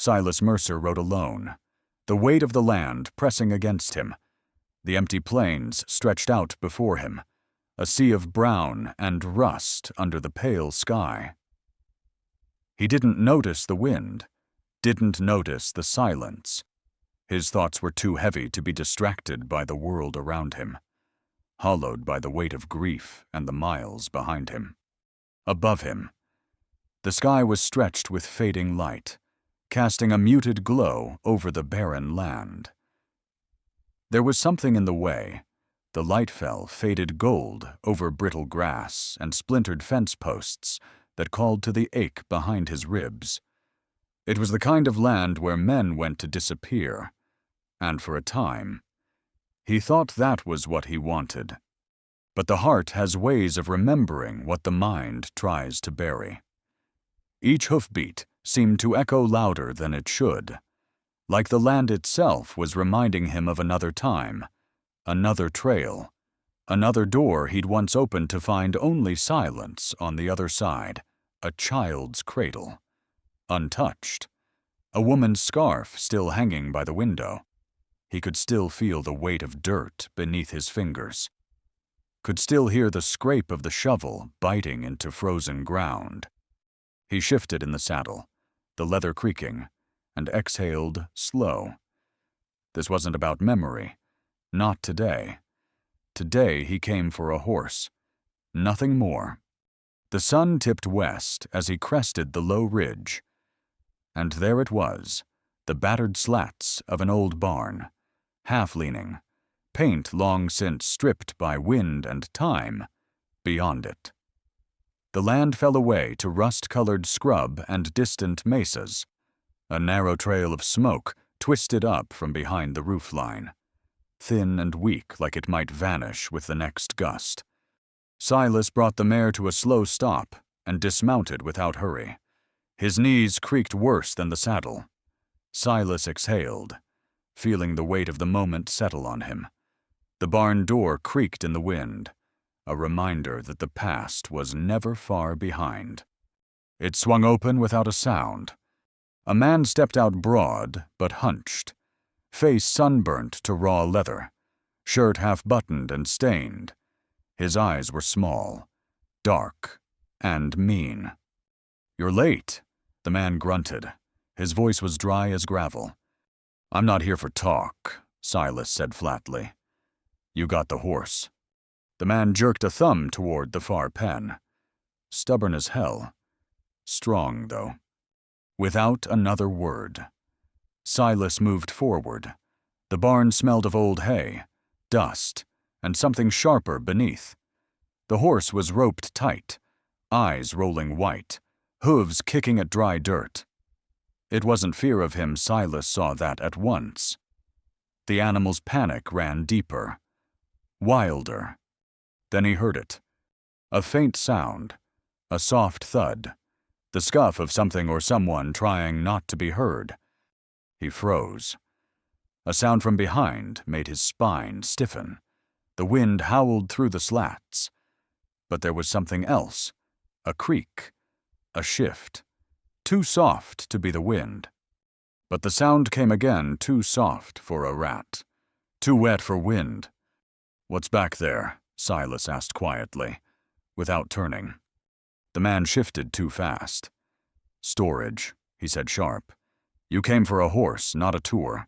Silas Mercer rode alone, the weight of the land pressing against him. The empty plains stretched out before him, a sea of brown and rust under the pale sky. He didn't notice the wind, didn't notice the silence. His thoughts were too heavy to be distracted by the world around him, hollowed by the weight of grief and the miles behind him. Above him, the sky was stretched with fading light, casting a muted glow over the barren land. There was something in the way. The light fell faded gold over brittle grass and splintered fence posts that called to the ache behind his ribs. It was the kind of land where men went to disappear, and for a time, he thought that was what he wanted. But the heart has ways of remembering what the mind tries to bury. Each hoofbeat seemed to echo louder than it should, like the land itself was reminding him of another time, another trail, another door he'd once opened to find only silence on the other side, a child's cradle, untouched, a woman's scarf still hanging by the window. He could still feel the weight of dirt beneath his fingers, could still hear the scrape of the shovel biting into frozen ground. He shifted in the saddle, the leather creaking, and exhaled slow. This wasn't about memory. Not today. Today he came for a horse. Nothing more. The sun tipped west as he crested the low ridge. And there it was, the battered slats of an old barn, half-leaning, paint long since stripped by wind and time, beyond it. The land fell away to rust-colored scrub and distant mesas, a narrow trail of smoke twisted up from behind the roofline, thin and weak like it might vanish with the next gust. Silas brought the mare to a slow stop and dismounted without hurry. His knees creaked worse than the saddle. Silas exhaled, feeling the weight of the moment settle on him. The barn door creaked in the wind, a reminder that the past was never far behind. It swung open without a sound. A man stepped out broad but hunched, face sunburnt to raw leather, shirt half-buttoned and stained. His eyes were small, dark, and mean. "You're late," the man grunted. His voice was dry as gravel. "I'm not here for talk," Silas said flatly. "You got the horse." The man jerked a thumb toward the far pen. Stubborn as hell. Strong, though. Without another word, Silas moved forward. The barn smelled of old hay, dust, and something sharper beneath. The horse was roped tight, eyes rolling white, hooves kicking at dry dirt. It wasn't fear of him, Silas saw that at once. The animal's panic ran deeper, wilder. Then he heard it. A faint sound, a soft thud, the scuff of something or someone trying not to be heard. He froze. A sound from behind made his spine stiffen. The wind howled through the slats. But there was something else, a creak, a shift, too soft to be the wind. But the sound came again, too soft for a rat, too wet for wind. "What's back there?" Silas asked quietly, without turning. The man shifted too fast. "Storage," he said sharp. "You came for a horse, not a tour."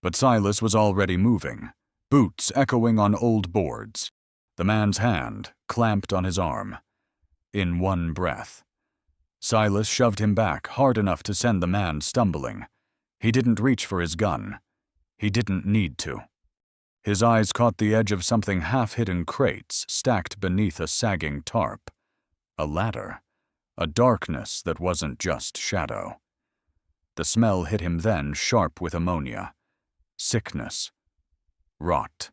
But Silas was already moving, boots echoing on old boards. The man's hand clamped on his arm. In one breath, Silas shoved him back hard enough to send the man stumbling. He didn't reach for his gun. He didn't need to. His eyes caught the edge of something half-hidden crates stacked beneath a sagging tarp. A ladder. A darkness that wasn't just shadow. The smell hit him then, sharp with ammonia. Sickness. Rot.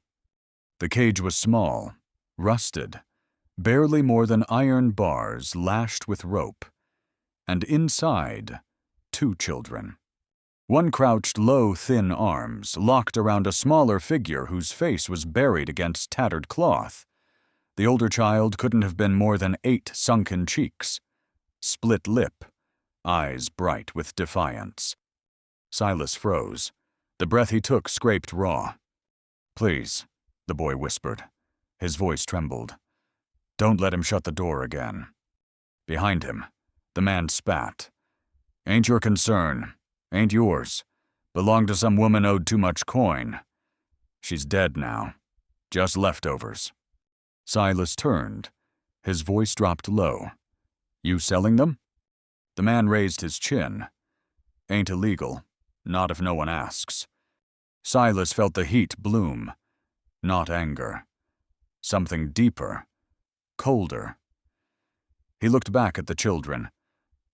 The cage was small, rusted, barely more than iron bars lashed with rope. And inside, 2 children. One crouched low, thin arms, locked around a smaller figure whose face was buried against tattered cloth. The older child couldn't have been more than 8 sunken cheeks. Split lip, eyes bright with defiance. Silas froze. The breath he took scraped raw. "Please," the boy whispered. His voice trembled. "Don't let him shut the door again." Behind him, the man spat. "Ain't your concern. Ain't yours. Belonged to some woman owed too much coin. She's dead now. Just leftovers." Silas turned. His voice dropped low. "You selling them?" The man raised his chin. "Ain't illegal. Not if no one asks." Silas felt the heat bloom. Not anger. Something deeper. Colder. He looked back at the children.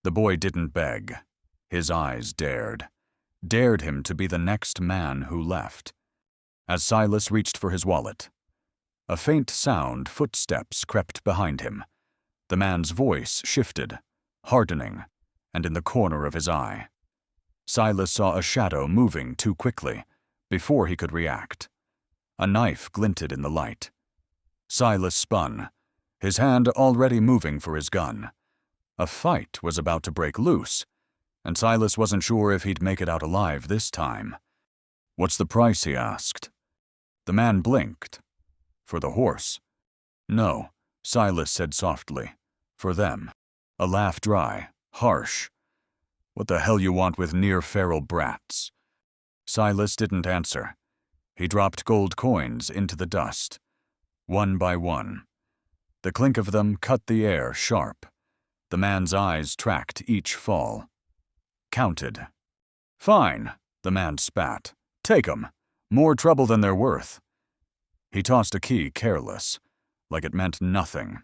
The boy didn't beg. His eyes dared. Dared him to be the next man who left. As Silas reached for his wallet, a faint sound, footsteps, crept behind him. The man's voice shifted, hardening, and in the corner of his eye. Silas saw a shadow moving too quickly, before he could react. A knife glinted in the light. Silas spun, his hand already moving for his gun. A fight was about to break loose, and Silas wasn't sure if he'd make it out alive this time. "What's the price?" he asked. The man blinked. "For the horse?" "No," Silas said softly. "For them." A laugh dry, harsh. "What the hell you want with near-feral brats?" Silas didn't answer. He dropped gold coins into the dust, one by one. The clink of them cut the air sharp. The man's eyes tracked each fall. Counted. "Fine," the man spat. "Take 'em. More trouble than they're worth." He tossed a key careless, like it meant nothing.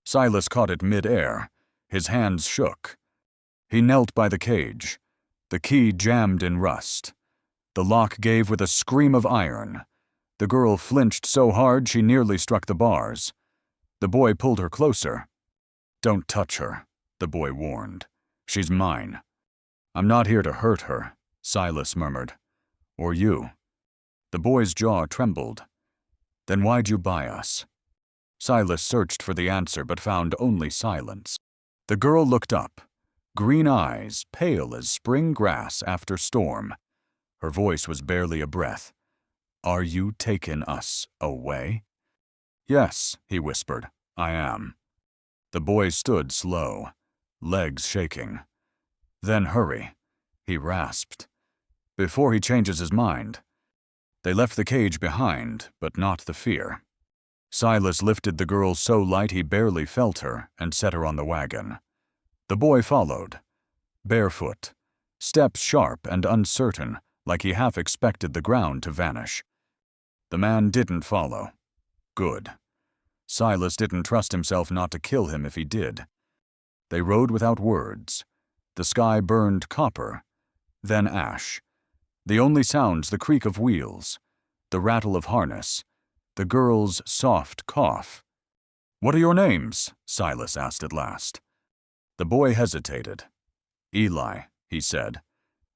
Silas caught it mid-air. His hands shook. He knelt by the cage. The key jammed in rust. The lock gave with a scream of iron. The girl flinched so hard she nearly struck the bars. The boy pulled her closer. "Don't touch her," the boy warned. "She's mine." "I'm not here to hurt her," Silas murmured. "Or you." The boy's jaw trembled. "Then why'd you buy us?" Silas searched for the answer but found only silence. The girl looked up, green eyes pale as spring grass after storm. Her voice was barely a breath. "Are you taking us away?" "Yes," he whispered. "I am." The boy stood slow, legs shaking. "Then hurry," he rasped, "before he changes his mind." They left the cage behind, but not the fear. Silas lifted the girl so light he barely felt her and set her on the wagon. The boy followed, barefoot, steps sharp and uncertain, like he half expected the ground to vanish. The man didn't follow. Good. Silas didn't trust himself not to kill him if he did. They rode without words. The sky burned copper, then ash. The only sounds the creak of wheels, the rattle of harness, the girl's soft cough. "What are your names?" Silas asked at last. The boy hesitated. "Eli," he said,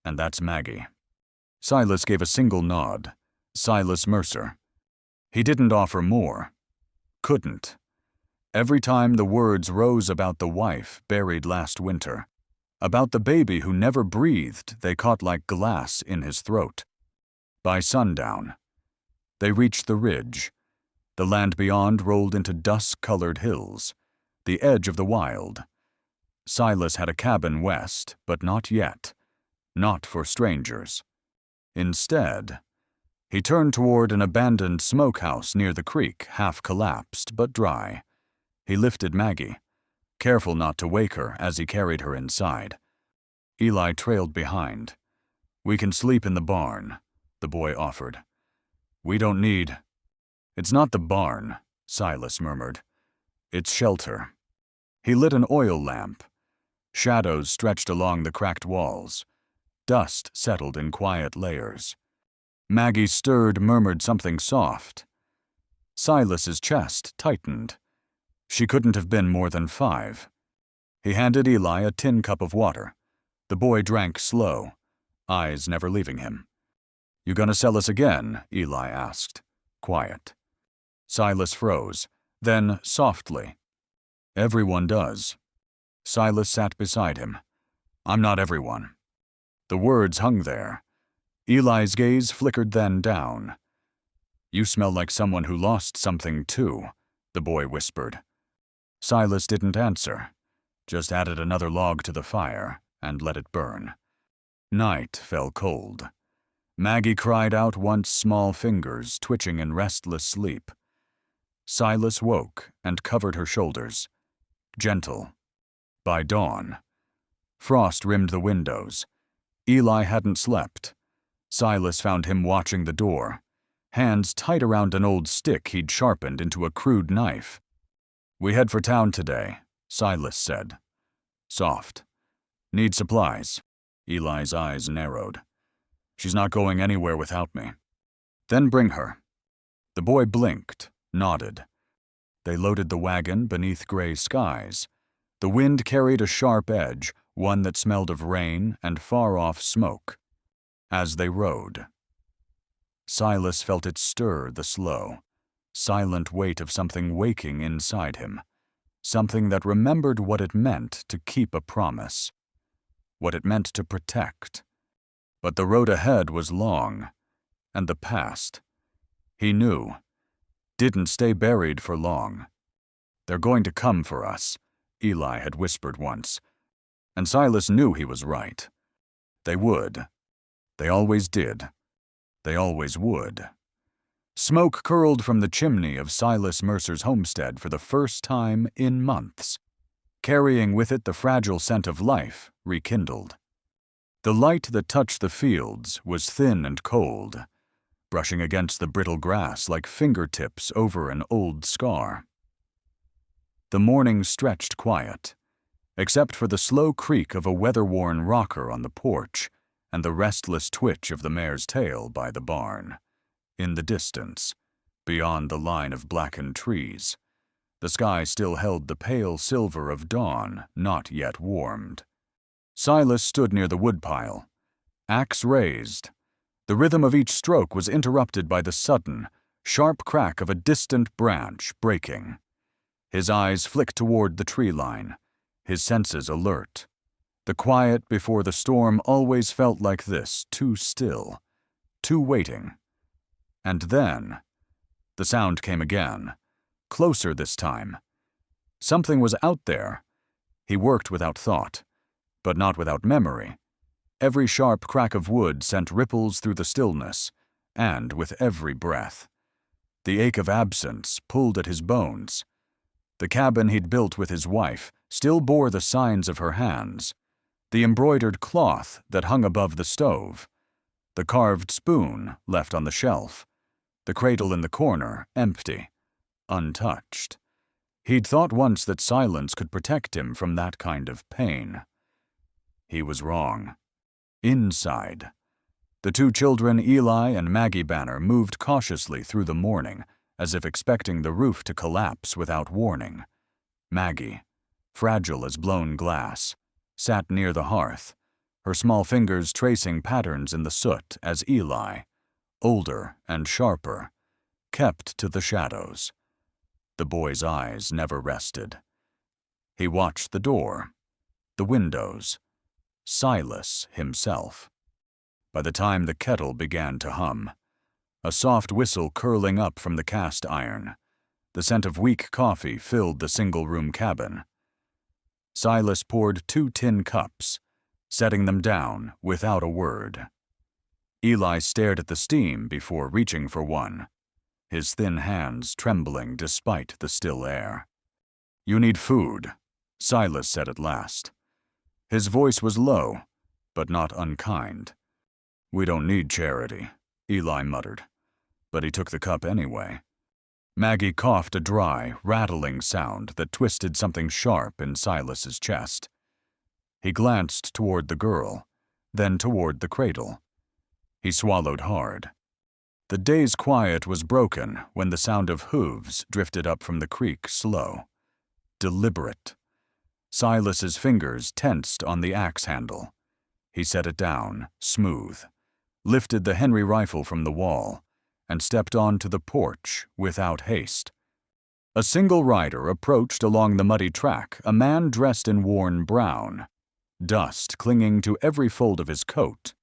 "and that's Maggie." Silas gave a single nod. Silas Mercer. He didn't offer more. Couldn't. Every time the words rose about the wife buried last winter, about the baby who never breathed, they caught like glass in his throat. By sundown, they reached the ridge. The land beyond rolled into dusk-colored hills, the edge of the wild. Silas had a cabin west, but not yet. Not for strangers. Instead, he turned toward an abandoned smokehouse near the creek, half collapsed but dry. He lifted Maggie, careful not to wake her as he carried her inside. Eli trailed behind. "We can sleep in the barn," the boy offered. "We don't need—" "It's not the barn," Silas murmured. "It's shelter." He lit an oil lamp. Shadows stretched along the cracked walls. Dust settled in quiet layers. Maggie stirred, murmured something soft. Silas's chest tightened. She couldn't have been more than 5. He handed Eli a tin cup of water. The boy drank slow, eyes never leaving him. "You gonna sell us again?" Eli asked. Quiet. Silas froze, then softly. "Everyone does." Silas sat beside him. "I'm not everyone." The words hung there. Eli's gaze flickered then down. "You smell like someone who lost something too," the boy whispered. Silas didn't answer, just added another log to the fire and let it burn. Night fell cold. Maggie cried out once, small fingers twitching in restless sleep. Silas woke and covered her shoulders. Gentle. By dawn. Frost rimmed the windows. Eli hadn't slept. Silas found him watching the door, hands tight around an old stick he'd sharpened into a crude knife. "We head for town today," Silas said. Soft. "Need supplies." Eli's eyes narrowed. "She's not going anywhere without me." "Then bring her." The boy blinked, nodded. They loaded the wagon beneath gray skies. The wind carried a sharp edge, one that smelled of rain and far-off smoke. As they rode, Silas felt it stir the slow, silent weight of something waking inside him, something that remembered what it meant to keep a promise, what it meant to protect. But the road ahead was long, and the past, he knew, didn't stay buried for long. "They're going to come for us," Eli had whispered once, and Silas knew he was right. They would. They always did. They always would. Smoke curled from the chimney of Silas Mercer's homestead for the first time in months, carrying with it the fragile scent of life rekindled. The light that touched the fields was thin and cold, brushing against the brittle grass like fingertips over an old scar. The morning stretched quiet, except for the slow creak of a weather-worn rocker on the porch and the restless twitch of the mare's tail by the barn. In the distance, beyond the line of blackened trees, the sky still held the pale silver of dawn not yet warmed. Silas stood near the woodpile, axe raised. The rhythm of each stroke was interrupted by the sudden, sharp crack of a distant branch breaking. His eyes flicked toward the tree line, his senses alert. The quiet before the storm always felt like this, too still, too waiting. And then, the sound came again, closer this time. Something was out there. He worked without thought, but not without memory. Every sharp crack of wood sent ripples through the stillness, and with every breath. The ache of absence pulled at his bones. The cabin he'd built with his wife still bore the signs of her hands. The embroidered cloth that hung above the stove. The carved spoon left on the shelf. The cradle in the corner empty, untouched. He'd thought once that silence could protect him from that kind of pain. He was wrong. Inside, the two children, Eli and Maggie Banner, moved cautiously through the morning, as if expecting the roof to collapse without warning. Maggie, fragile as blown glass, sat near the hearth, her small fingers tracing patterns in the soot as Eli, older and sharper, kept to the shadows. The boy's eyes never rested. He watched the door, the windows, Silas himself. By the time the kettle began to hum, a soft whistle curling up from the cast iron, the scent of weak coffee filled the single-room cabin. Silas poured 2 tin cups, setting them down without a word. Eli stared at the steam before reaching for one, his thin hands trembling despite the still air. "You need food," Silas said at last. His voice was low, but not unkind. "We don't need charity," Eli muttered, but he took the cup anyway. Maggie coughed a dry, rattling sound that twisted something sharp in Silas's chest. He glanced toward the girl, then toward the cradle. He swallowed hard. The day's quiet was broken when the sound of hooves drifted up from the creek slow, deliberate. Silas's fingers tensed on the axe handle. He set it down, smooth, lifted the Henry rifle from the wall, and stepped onto the porch without haste. A single rider approached along the muddy track, a man dressed in worn brown. dust clinging to every fold of his coat.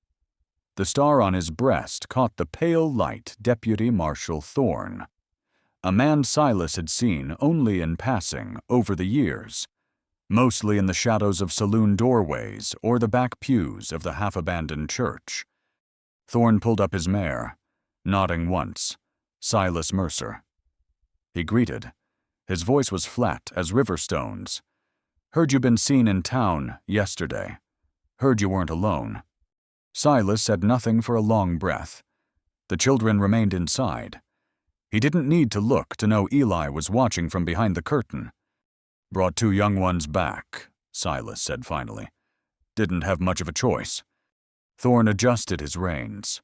The star on his breast caught the pale light Deputy Marshal Thorne, a man Silas had seen only in passing over the years, mostly in the shadows of saloon doorways or the back pews of the half-abandoned church. Thorne pulled up his mare, nodding once. Silas Mercer. He greeted. His voice was flat as river stones. "Heard you been seen in town yesterday. Heard you weren't alone." Silas said nothing for a long breath. The children remained inside. He didn't need to look to know Eli was watching from behind the curtain. "Brought 2 young ones back," Silas said finally. "Didn't have much of a choice." Thorne adjusted his reins.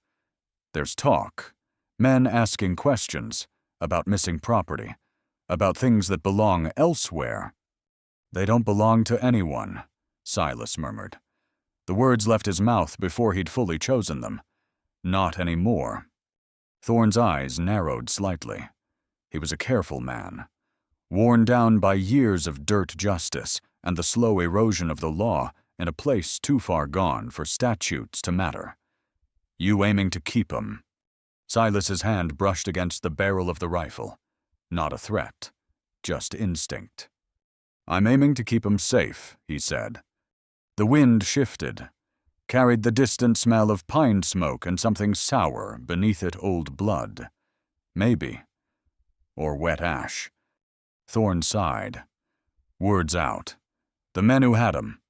"There's talk. Men asking questions about missing property, about things that belong elsewhere." "They don't belong to anyone," Silas murmured. The words left his mouth before he'd fully chosen them. "Not anymore." Thorne's eyes narrowed slightly. He was a careful man, worn down by years of dirt justice and the slow erosion of the law in a place too far gone for statutes to matter. "You aiming to keep 'em?" Silas's hand brushed against the barrel of the rifle. Not a threat, just instinct. "I'm aiming to keep 'em safe," he said. The wind shifted, carried the distant smell of pine smoke and something sour beneath it, old blood. Maybe. Or wet ash. Thorne sighed. Words out. "The men who had 'em.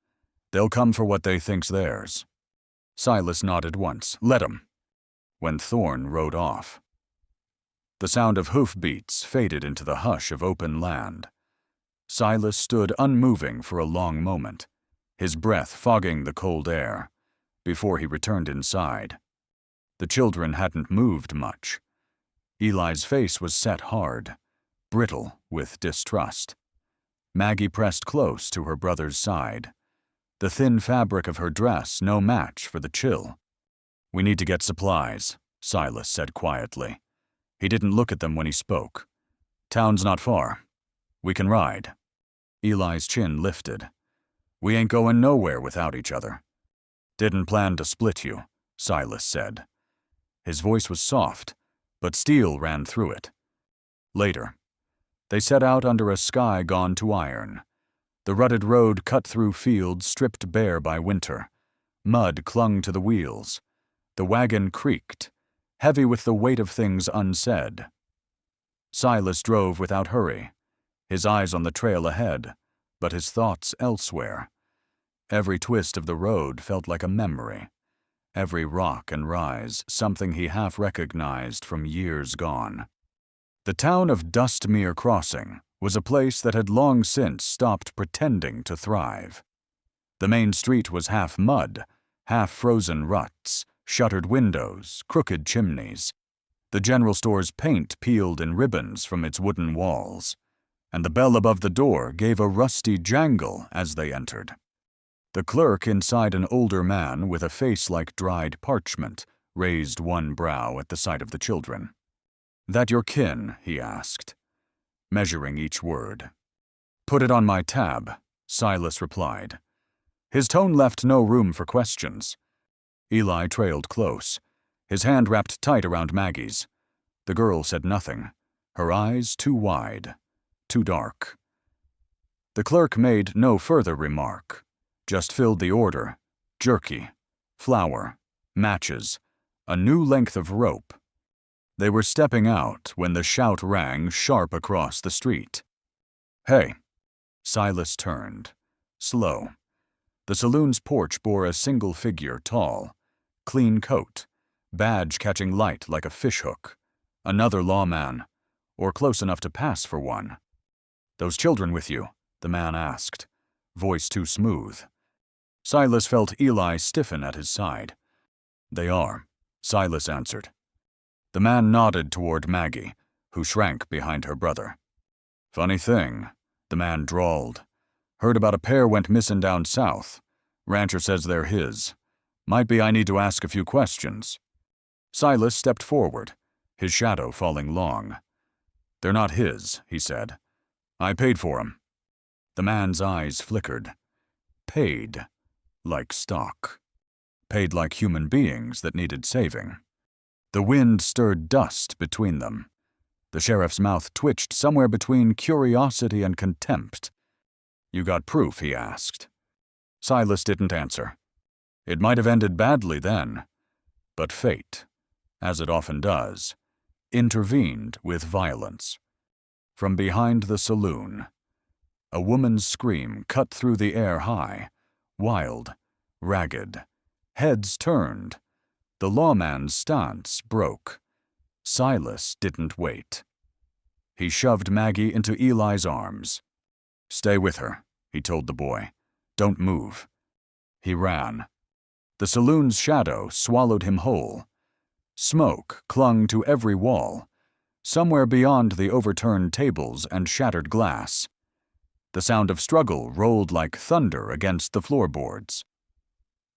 They'll come for what they think's theirs." Silas nodded once. "Let 'em." When Thorne rode off. The sound of hoofbeats faded into the hush of open land. Silas stood unmoving for a long moment, his breath fogging the cold air, before he returned inside. The children hadn't moved much. Eli's face was set hard, brittle with distrust. Maggie pressed close to her brother's side, the thin fabric of her dress no match for the chill. "We need to get supplies," Silas said quietly. He didn't look at them when he spoke. "Town's not far. We can ride." Eli's chin lifted. "We ain't going nowhere without each other." "Didn't plan to split you," Silas said. His voice was soft, but steel ran through it. Later, they set out under a sky gone to iron. The rutted road cut through fields stripped bare by winter. Mud clung to the wheels. The wagon creaked, heavy with the weight of things unsaid. Silas drove without hurry, his eyes on the trail ahead, but his thoughts elsewhere. Every twist of the road felt like a memory. Every rock and rise something he half recognized from years gone. The town of Dustmere Crossing was a place that had long since stopped pretending to thrive. The main street was half mud, half frozen ruts, shuttered windows, crooked chimneys. The general store's paint peeled in ribbons from its wooden walls, and the bell above the door gave a rusty jangle as they entered. The clerk inside, an older man with a face like dried parchment, raised one brow at the sight of the children. "That your kin?" he asked, measuring each word. "Put it on my tab," Silas replied. His tone left no room for questions. Eli trailed close, his hand wrapped tight around Maggie's. The girl said nothing, her eyes too wide, too dark. The clerk made no further remark, just filled the order: jerky, flour, matches, a new length of rope. They were stepping out when the shout rang sharp across the street. "Hey!" Silas turned, slow. The saloon's porch bore a single figure tall, clean coat, badge catching light like a fishhook. Another lawman, or close enough to pass for one. "Those children with you?" the man asked, voice too smooth. Silas felt Eli stiffen at his side. "They are," Silas answered. The man nodded toward Maggie, who shrank behind her brother. "Funny thing," the man drawled. "Heard about a pair went missing down south. Rancher says they're his. Might be I need to ask a few questions." Silas stepped forward, his shadow falling long. "They're not his," he said. "I paid for 'em." The man's eyes flickered. Paid. like stock. Paid like human beings that needed saving. The wind stirred dust between them. The sheriff's mouth twitched somewhere between curiosity and contempt. "You got proof?" he asked. Silas didn't answer. It might have ended badly then, but fate, as it often does, intervened with violence. From behind the saloon, a woman's scream cut through the air high, wild, ragged. Heads turned. The lawman's stance broke. Silas didn't wait. He shoved Maggie into Eli's arms. "Stay with her," he told the boy. "Don't move." He ran. The saloon's shadow swallowed him whole. Smoke clung to every wall, somewhere beyond the overturned tables and shattered glass. The sound of struggle rolled like thunder against the floorboards.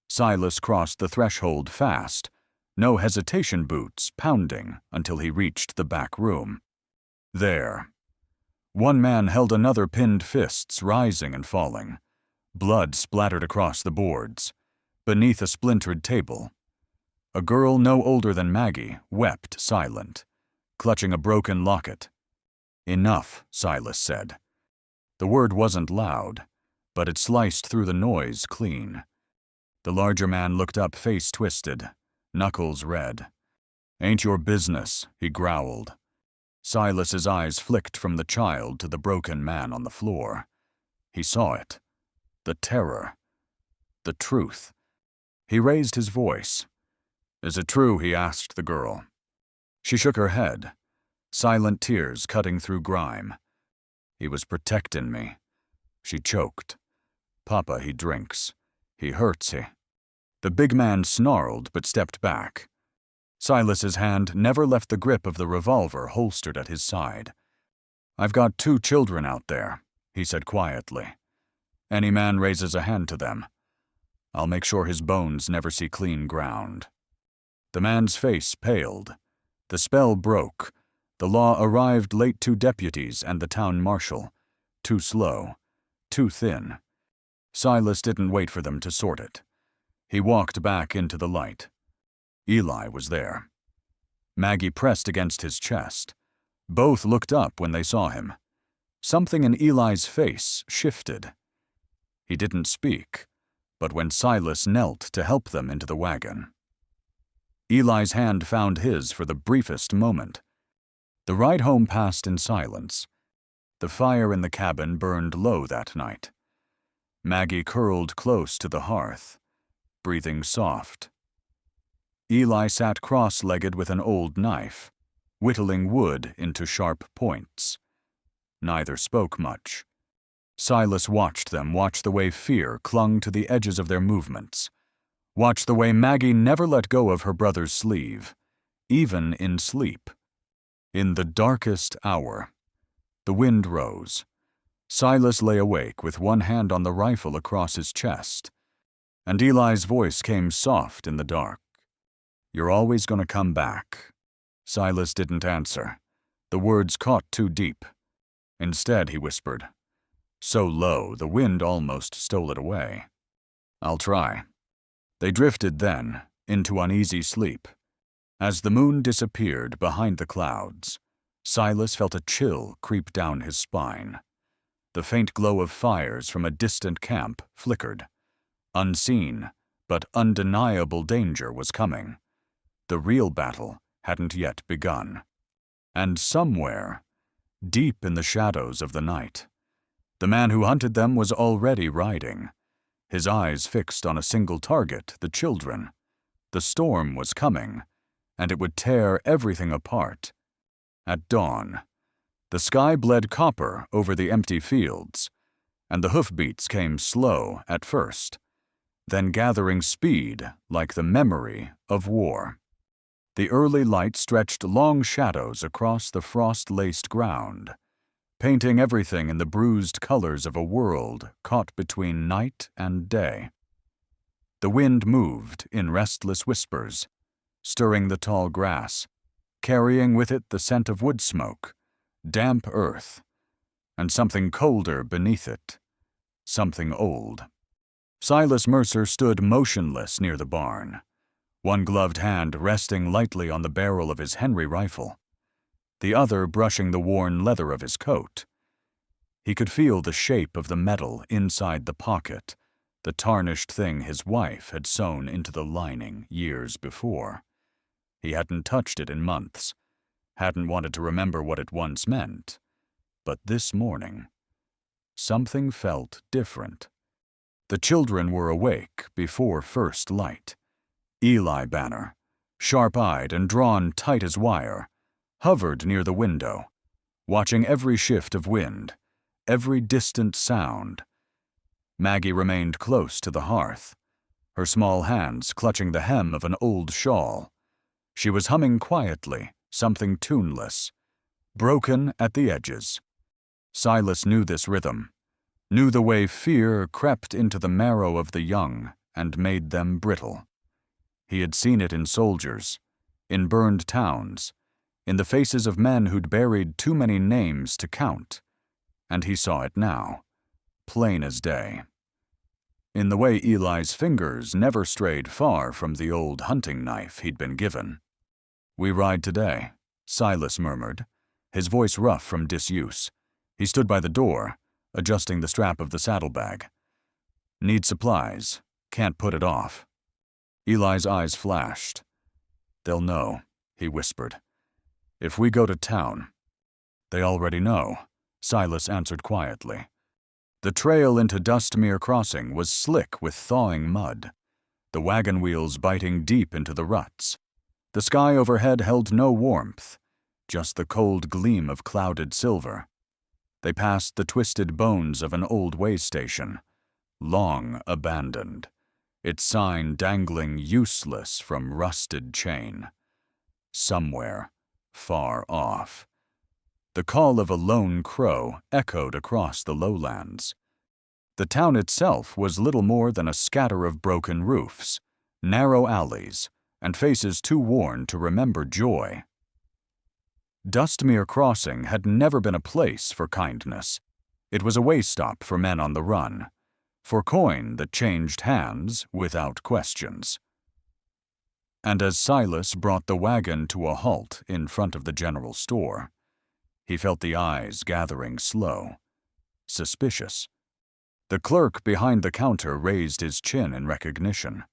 Silas crossed the threshold fast, no hesitation boots pounding until he reached the back room. There. One man held another, pinned fists rising and falling. Blood splattered across the boards. Beneath a splintered table, a girl no older than Maggie wept silent, clutching a broken locket. "Enough," Silas said. The word wasn't loud, but it sliced through the noise clean. The larger man looked up, face twisted, knuckles red. "Ain't your business," he growled. Silas's eyes flicked from the child to the broken man on the floor. He saw it. The terror. The truth. He raised his voice. "Is it true?" he asked the girl. She shook her head, silent tears cutting through grime. "He was protectin' me." She choked. "Papa, he drinks. He hurts he." The big man snarled but stepped back. Silas's hand never left the grip of the revolver holstered at his side. "I've got 2 children out there," he said quietly. "Any man raises a hand to them, I'll make sure his bones never see clean ground." The man's face paled. The spell broke. The law arrived late to deputies and the town marshal. Too slow. Too thin. Silas didn't wait for them to sort it. He walked back into the light. Eli was there. Maggie pressed against his chest. Both looked up when they saw him. Something in Eli's face shifted. He didn't speak, but when Silas knelt to help them into the wagon, Eli's hand found his for the briefest moment. The ride home passed in silence. The fire in the cabin burned low that night. Maggie curled close to the hearth, breathing soft. Eli sat cross-legged with an old knife, whittling wood into sharp points. Neither spoke much. Silas watched them, watched the way fear clung to the edges of their movements, watched the way Maggie never let go of her brother's sleeve, even in sleep. In the darkest hour, the wind rose. Silas lay awake with one hand on the rifle across his chest, and Eli's voice came soft in the dark. "You're always going to come back." Silas didn't answer. The words caught too deep. Instead, he whispered, so low the wind almost stole it away, "I'll try." They drifted then into uneasy sleep. As the moon disappeared behind the clouds, Silas felt a chill creep down his spine. The faint glow of fires from a distant camp flickered. Unseen, but undeniable danger was coming. The real battle hadn't yet begun. And somewhere, deep in the shadows of the night, the man who hunted them was already riding, his eyes fixed on a single target, the children. The storm was coming, and it would tear everything apart. At dawn, the sky bled copper over the empty fields, and the hoofbeats came slow at first, then gathering speed like the memory of war. The early light stretched long shadows across the frost-laced ground, painting everything in the bruised colors of a world caught between night and day. The wind moved in restless whispers, stirring the tall grass, carrying with it the scent of wood smoke, damp earth, and something colder beneath it, something old. Silas Mercer stood motionless near the barn, one gloved hand resting lightly on the barrel of his Henry rifle, the other brushing the worn leather of his coat. He could feel the shape of the metal inside the pocket, the tarnished thing his wife had sewn into the lining years before. He hadn't touched it in months, hadn't wanted to remember what it once meant. But this morning, something felt different. The children were awake before first light. Eli Banner, sharp-eyed and drawn tight as wire, hovered near the window, watching every shift of wind, every distant sound. Maggie remained close to the hearth, her small hands clutching the hem of an old shawl. She was humming quietly, something tuneless, broken at the edges. Silas knew this rhythm, knew the way fear crept into the marrow of the young and made them brittle. He had seen it in soldiers, in burned towns, in the faces of men who'd buried too many names to count, and he saw it now, plain as day. In the way Eli's fingers never strayed far from the old hunting knife he'd been given. "We ride today," Silas murmured, his voice rough from disuse. He stood by the door, adjusting the strap of the saddlebag. "Need supplies. Can't put it off." Eli's eyes flashed. "They'll know," he whispered. "If we go to town." "They already know," Silas answered quietly. The trail into Dustmere Crossing was slick with thawing mud, the wagon wheels biting deep into the ruts. The sky overhead held no warmth, just the cold gleam of clouded silver. They passed the twisted bones of an old way station, long abandoned, its sign dangling useless from rusted chain. Somewhere, far off, the call of a lone crow echoed across the lowlands. The town itself was little more than a scatter of broken roofs, narrow alleys, and faces too worn to remember joy. Dustmere Crossing had never been a place for kindness. It was a way stop for men on the run, for coin that changed hands without questions. And as Silas brought the wagon to a halt in front of the general store, he felt the eyes gathering slow, suspicious. The clerk behind the counter raised his chin in recognition.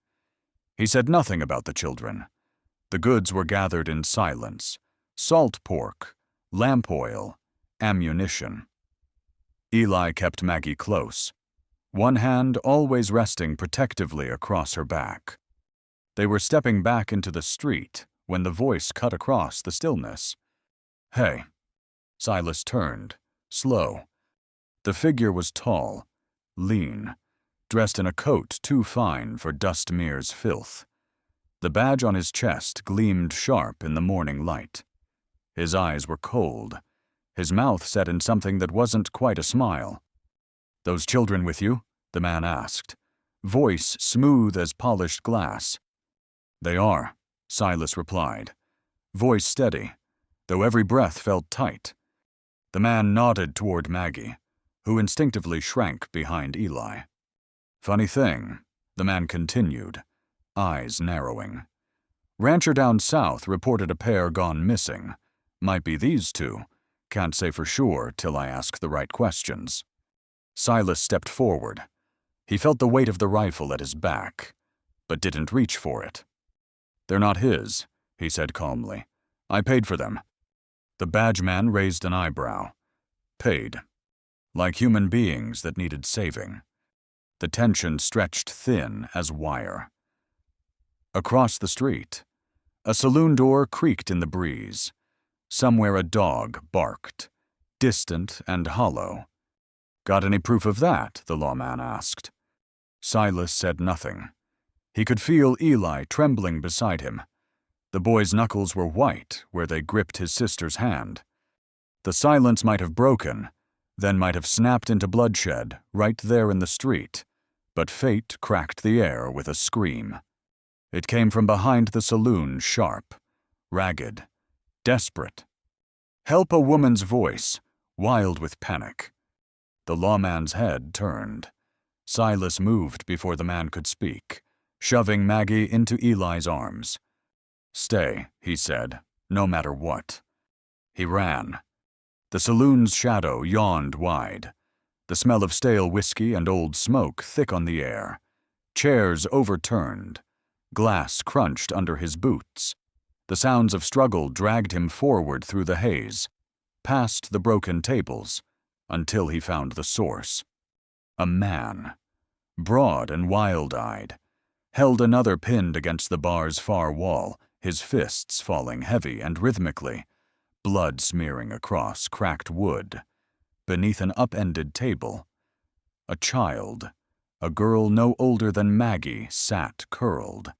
He said nothing about the children. The goods were gathered in silence: salt pork, lamp oil, ammunition. Eli kept Maggie close, one hand always resting protectively across her back. They were stepping back into the street when the voice cut across the stillness. "Hey." Silas turned, slow. The figure was tall, lean, dressed in a coat too fine for Dustmere's filth. The badge on his chest gleamed sharp in the morning light. His eyes were cold, his mouth set in something that wasn't quite a smile. "Those children with you?" the man asked, voice smooth as polished glass. "They are," Silas replied, voice steady, though every breath felt tight. The man nodded toward Maggie, who instinctively shrank behind Eli. "Funny thing," the man continued, eyes narrowing. "Rancher down south reported a pair gone missing. Might be these two. Can't say for sure till I ask the right questions." Silas stepped forward. He felt the weight of the rifle at his back, but didn't reach for it. "They're not his," he said calmly. "I paid for them." The badge man raised an eyebrow. "Paid. Like human beings that needed saving." The tension stretched thin as wire. Across the street, a saloon door creaked in the breeze. Somewhere a dog barked, distant and hollow. "Got any proof of that?" the lawman asked. Silas said nothing. He could feel Eli trembling beside him. The boy's knuckles were white where they gripped his sister's hand. The silence might have broken, then might have snapped into bloodshed right there in the street, but fate cracked the air with a scream. It came from behind the saloon, sharp, ragged, desperate. Help, a woman's voice, wild with panic. The lawman's head turned. Silas moved before the man could speak, shoving Maggie into Eli's arms. "Stay," he said, "no matter what." He ran. The saloon's shadow yawned wide, the smell of stale whiskey and old smoke thick on the air. Chairs overturned. Glass crunched under his boots. The sounds of struggle dragged him forward through the haze, past the broken tables, until he found the source. A man, broad and wild-eyed, held another pinned against the bar's far wall, his fists falling heavy and rhythmically, blood smearing across cracked wood. Beneath an upended table, a child, a girl no older than Maggie, sat curled,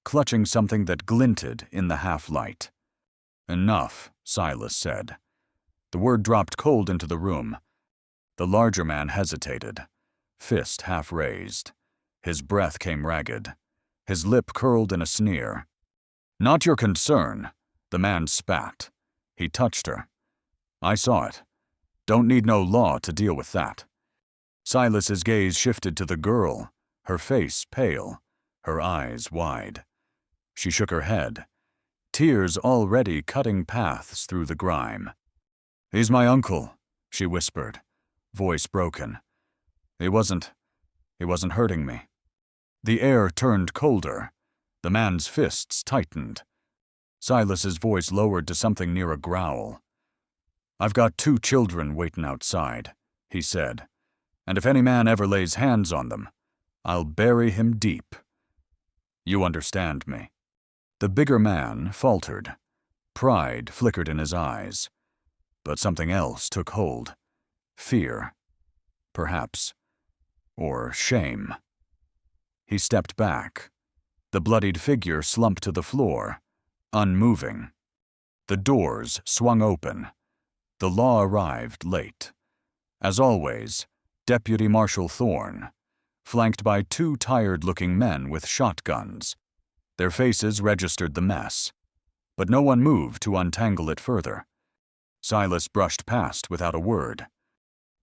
clutching something that glinted in the half-light. "Enough," Silas said. The word dropped cold into the room. The larger man hesitated, fist half raised. His breath came ragged. His lip curled in a sneer. "Not your concern," the man spat. He touched her. "I saw it. Don't need no law to deal with that." Silas's gaze shifted to the girl, her face pale, her eyes wide. She shook her head, tears already cutting paths through the grime. "He's my uncle," she whispered, voice broken. He wasn't hurting me." The air turned colder. The man's fists tightened. Silas's voice lowered to something near a growl. "I've got 2 children waiting outside," he said, "and if any man ever lays hands on them, I'll bury him deep. You understand me?" The bigger man faltered. Pride flickered in his eyes. But something else took hold. Fear. Perhaps. Or shame. He stepped back. The bloodied figure slumped to the floor, unmoving. The doors swung open. The law arrived late. As always, Deputy Marshal Thorne, flanked by 2 tired-looking men with shotguns. Their faces registered the mess, but no one moved to untangle it further. Silas brushed past without a word.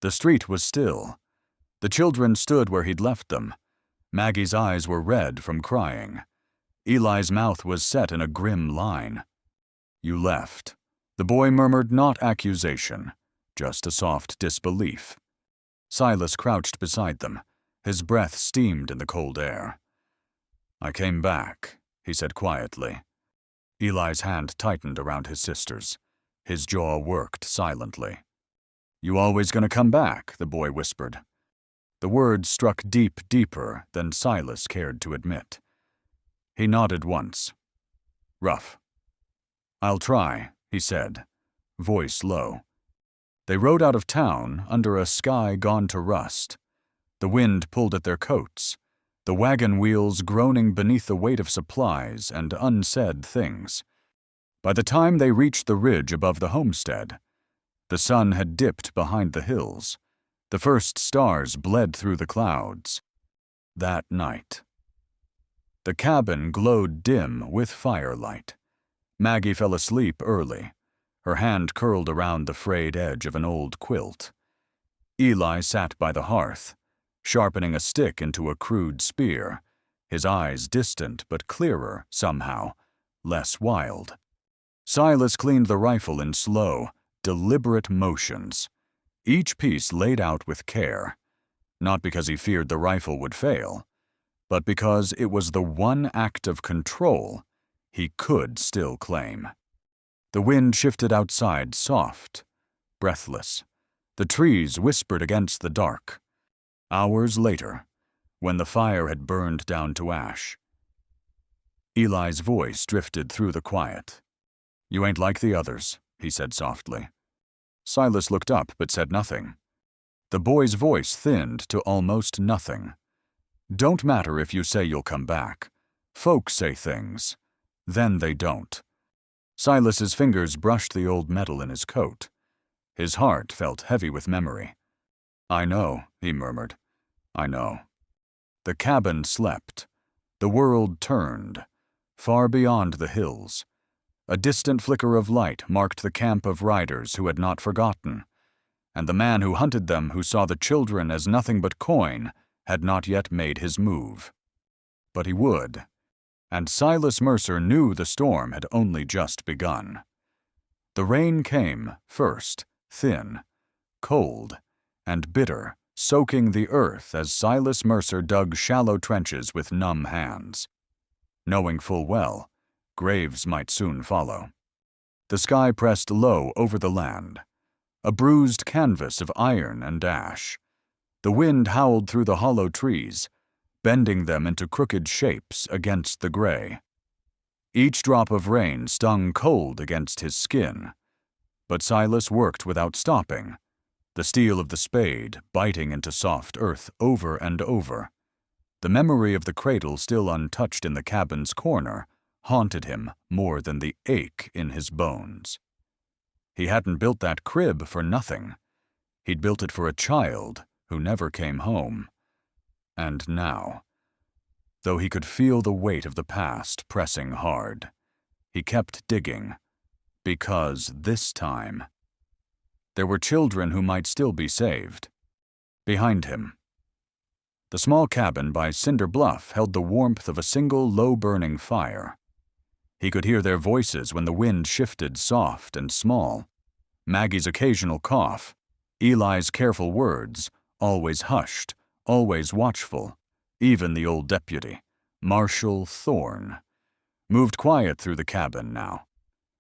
The street was still. The children stood where he'd left them. Maggie's eyes were red from crying. Eli's mouth was set in a grim line. "You left." The boy murmured not accusation, just a soft disbelief. Silas crouched beside them. His breath steamed in the cold air. "I came back," he said quietly. Eli's hand tightened around his sister's. His jaw worked silently. "You always gonna come back?" the boy whispered. The words struck deeper than Silas cared to admit. He nodded once. "Rough." "I'll try," he said, voice low. They rode out of town under a sky gone to rust. The wind pulled at their coats, the wagon wheels groaning beneath the weight of supplies and unsaid things. By the time they reached the ridge above the homestead, the sun had dipped behind the hills. The first stars bled through the clouds. That night. The cabin glowed dim with firelight. Maggie fell asleep early, her hand curled around the frayed edge of an old quilt. Eli sat by the hearth, sharpening a stick into a crude spear, his eyes distant but clearer somehow, less wild. Silas cleaned the rifle in slow, deliberate motions, each piece laid out with care, not because he feared the rifle would fail, but because it was the one act of control he could still claim. The wind shifted outside soft, breathless. The trees whispered against the dark. Hours later, when the fire had burned down to ash, Eli's voice drifted through the quiet. "You ain't like the others," he said softly. Silas looked up but said nothing. The boy's voice thinned to almost nothing. "Don't matter if you say you'll come back. Folks say things. Then they don't." Silas's fingers brushed the old metal in his coat. His heart felt heavy with memory. "I know," he murmured. "I know." The cabin slept. The world turned, far beyond the hills. A distant flicker of light marked the camp of riders who had not forgotten, and the man who hunted them who saw the children as nothing but coin had not yet made his move. But he would, and Silas Mercer knew the storm had only just begun. The rain came, first, thin, cold, and bitter, soaking the earth as Silas Mercer dug shallow trenches with numb hands, knowing full well graves might soon follow. The sky pressed low over the land, a bruised canvas of iron and ash. The wind howled through the hollow trees, bending them into crooked shapes against the gray. Each drop of rain stung cold against his skin, but Silas worked without stopping, the steel of the spade biting into soft earth over and over. The memory of the cradle still untouched in the cabin's corner haunted him more than the ache in his bones. He hadn't built that crib for nothing. He'd built it for a child who never came home. And now, though he could feel the weight of the past pressing hard, he kept digging, because this time there were children who might still be saved. Behind him, the small cabin by Cinder Bluff held the warmth of a single low-burning fire. He could hear their voices when the wind shifted soft and small. Maggie's occasional cough, Eli's careful words, always hushed, always watchful. Even the old deputy, Marshal Thorne, moved quiet through the cabin now.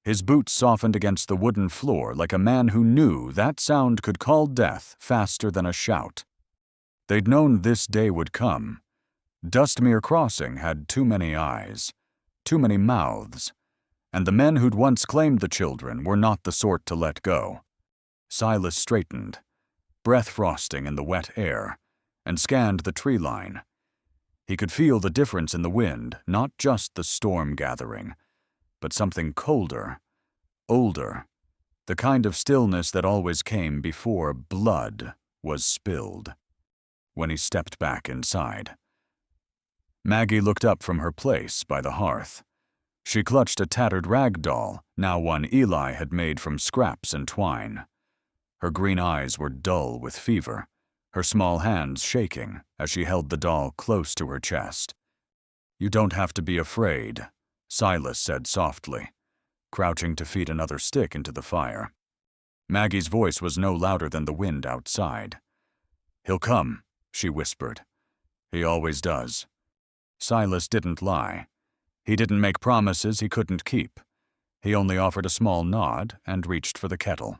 His boots softened against the wooden floor like a man who knew that sound could call death faster than a shout. They'd known this day would come. Dustmere Crossing had too many eyes, too many mouths, and the men who'd once claimed the children were not the sort to let go. Silas straightened, breath frosting in the wet air, and scanned the tree line. He could feel the difference in the wind, not just the storm gathering, but something colder, older, the kind of stillness that always came before blood was spilled. When he stepped back inside, Maggie looked up from her place by the hearth. She clutched a tattered rag doll, now one Eli had made from scraps and twine. Her green eyes were dull with fever, her small hands shaking as she held the doll close to her chest. "You don't have to be afraid," Silas said softly, crouching to feed another stick into the fire. Maggie's voice was no louder than the wind outside. "He'll come," she whispered. "He always does." Silas didn't lie. He didn't make promises he couldn't keep. He only offered a small nod and reached for the kettle.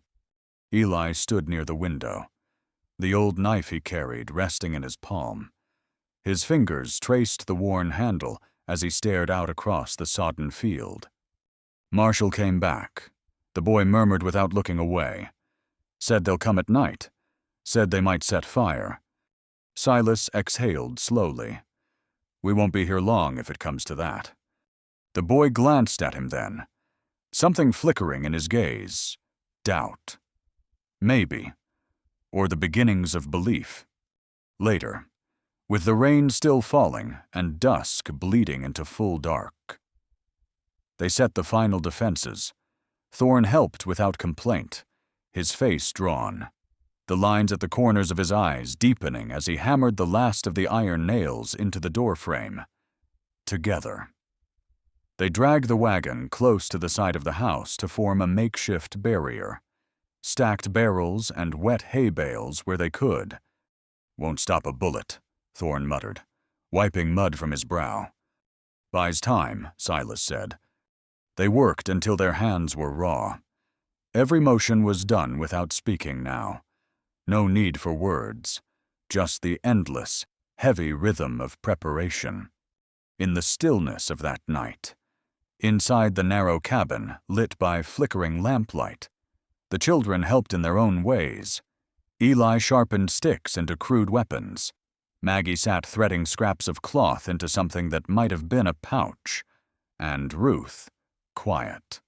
Eli stood near the window, the old knife he carried resting in his palm. His fingers traced the worn handle as he stared out across the sodden field. Marshall came back. The boy murmured without looking away. "Said they'll come at night. Said they might set fire." Silas exhaled slowly. "We won't be here long if it comes to that." The boy glanced at him then, something flickering in his gaze. Doubt. Maybe. Or the beginnings of belief. Later, with the rain still falling and dusk bleeding into full dark, they set the final defenses. Thorne helped without complaint, his face drawn, the lines at the corners of his eyes deepening as he hammered the last of the iron nails into the doorframe. Together, they dragged the wagon close to the side of the house to form a makeshift barrier, stacked barrels and wet hay bales where they could. "Won't stop a bullet," Thorne muttered, wiping mud from his brow. "Buys time," Silas said. They worked until their hands were raw. Every motion was done without speaking now. No need for words, just the endless, heavy rhythm of preparation. In the stillness of that night, inside the narrow cabin lit by flickering lamplight, the children helped in their own ways. Eli sharpened sticks into crude weapons. Maggie sat threading scraps of cloth into something that might have been a pouch. And Ruth, quiet.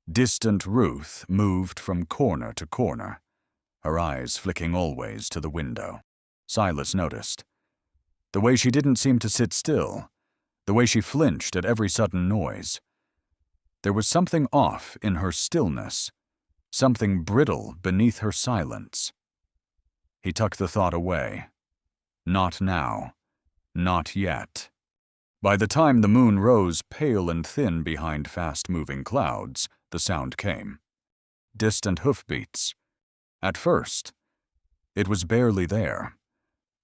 Distant Ruth moved from corner to corner, her eyes flicking always to the window. Silas noticed. The way she didn't seem to sit still, the way she flinched at every sudden noise. There was something off in her stillness, something brittle beneath her silence. He tucked the thought away. Not now. Not yet. By the time the moon rose pale and thin behind fast-moving clouds, the sound came. Distant hoofbeats. At first, it was barely there.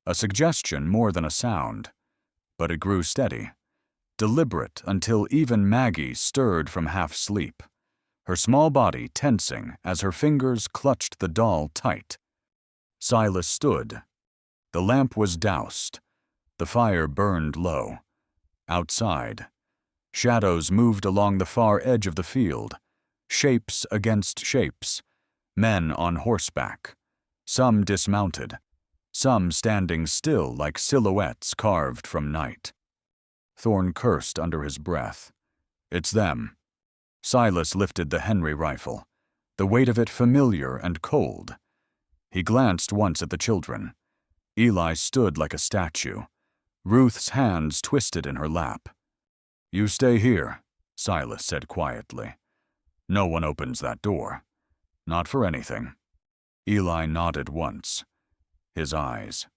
A suggestion more than a sound. But it grew steady, deliberate until even Maggie stirred from half-sleep, her small body tensing as her fingers clutched the doll tight. Silas stood. The lamp was doused. The fire burned low. Outside, shadows moved along the far edge of the field, shapes against shapes, men on horseback, some dismounted, some standing still like silhouettes carved from night. Thorne cursed under his breath. It's them. Silas lifted the Henry rifle, the weight of it familiar and cold. He glanced once at the children. Eli stood like a statue, Ruth's hands twisted in her lap. "You stay here," Silas said quietly. "No one opens that door. Not for anything." Eli nodded once. His eyes,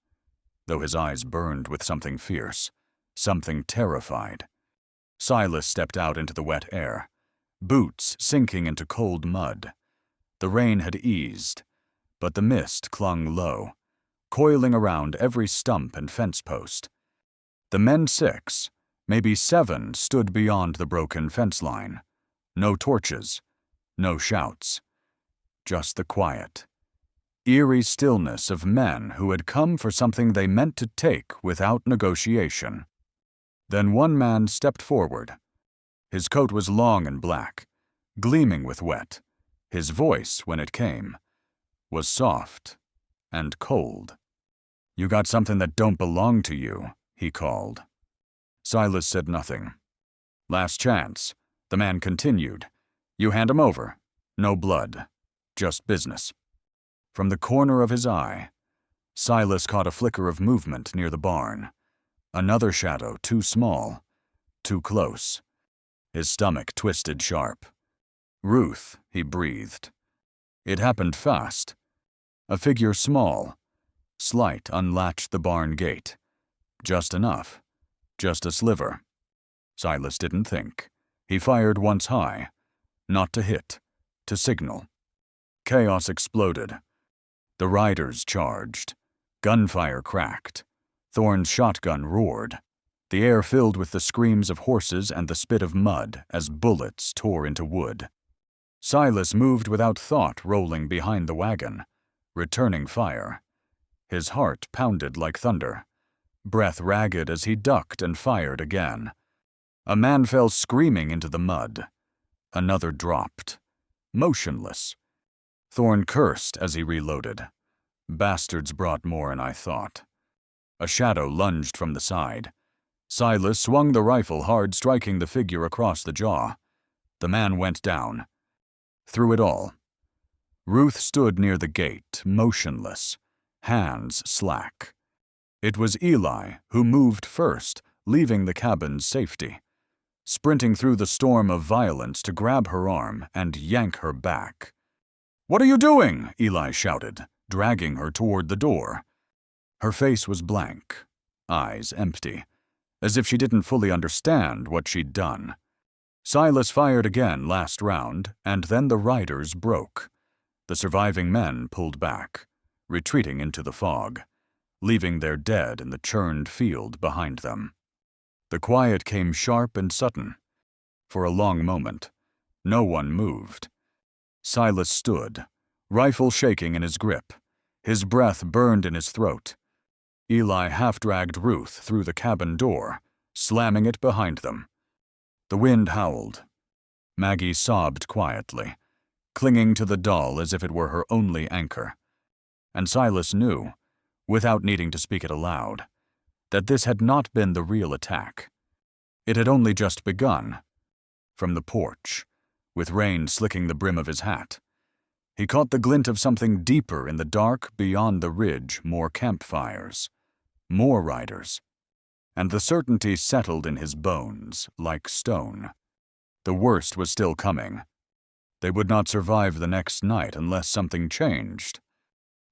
though his eyes burned with something fierce, something terrified. Silas stepped out into the wet air, boots sinking into cold mud. The rain had eased, but the mist clung low, coiling around every stump and fence post. The men 6, maybe 7, stood beyond the broken fence line. No torches, no shouts. Just the quiet, eerie stillness of men who had come for something they meant to take without negotiation. Then one man stepped forward. His coat was long and black, gleaming with wet. His voice, when it came, was soft and cold. "You got something that don't belong to you," he called. Silas said nothing. "Last chance," the man continued. "You hand him over. No blood. Just business." From the corner of his eye, Silas caught a flicker of movement near the barn. Another shadow, too small, too close. His stomach twisted sharp. "Ruth," he breathed. It happened fast. A figure small, slight, unlatched the barn gate. Just enough. Just a sliver. Silas didn't think. He fired once high. Not to hit. To signal. Chaos exploded. The riders charged. Gunfire cracked. Thorne's shotgun roared. The air filled with the screams of horses and the spit of mud as bullets tore into wood. Silas moved without thought, rolling behind the wagon, returning fire. His heart pounded like thunder. Breath ragged as he ducked and fired again. A man fell screaming into the mud. Another dropped. Motionless. Thorne cursed as he reloaded. Bastards brought more than I thought. A shadow lunged from the side. Silas swung the rifle hard, striking the figure across the jaw. The man went down. Through it all, Ruth stood near the gate, motionless, hands slack. It was Eli who moved first, leaving the cabin's safety, sprinting through the storm of violence to grab her arm and yank her back. "What are you doing?" Eli shouted, dragging her toward the door. Her face was blank, eyes empty, as if she didn't fully understand what she'd done. Silas fired again last round, and then the riders broke. The surviving men pulled back, retreating into the fog, leaving their dead in the churned field behind them. The quiet came sharp and sudden. For a long moment, no one moved. Silas stood, rifle shaking in his grip. His breath burned in his throat. Eli half-dragged Ruth through the cabin door, slamming it behind them. The wind howled. Maggie sobbed quietly, clinging to the doll as if it were her only anchor. And Silas knew, without needing to speak it aloud, that this had not been the real attack. It had only just begun. From the porch, with rain slicking the brim of his hat, he caught the glint of something deeper in the dark beyond the ridge, more campfires, more riders. And the certainty settled in his bones like stone. The worst was still coming. They would not survive the next night unless something changed.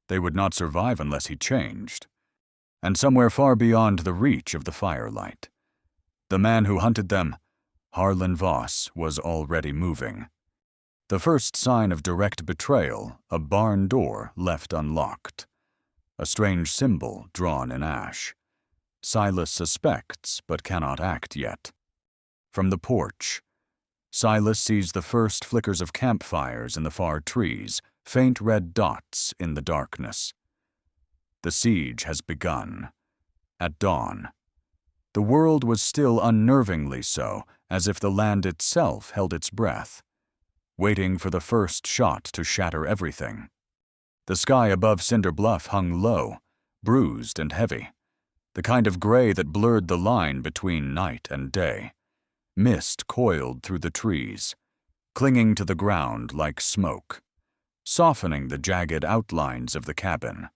They would not survive unless he changed. and somewhere far beyond the reach of the firelight. The man who hunted them, Harlan Voss, was already moving. The first sign of direct betrayal, a barn door left unlocked. A strange symbol drawn in ash. Silas suspects, but cannot act yet. From the porch, Silas sees the first flickers of campfires in the far trees, faint red dots in the darkness. The siege has begun. At dawn. The world was still unnervingly so, as if the land itself held its breath, waiting for the first shot to shatter everything. The sky above Cinder Bluff hung low, bruised and heavy, the kind of gray that blurred the line between night and day. Mist coiled through the trees, clinging to the ground like smoke, softening the jagged outlines of the cabin,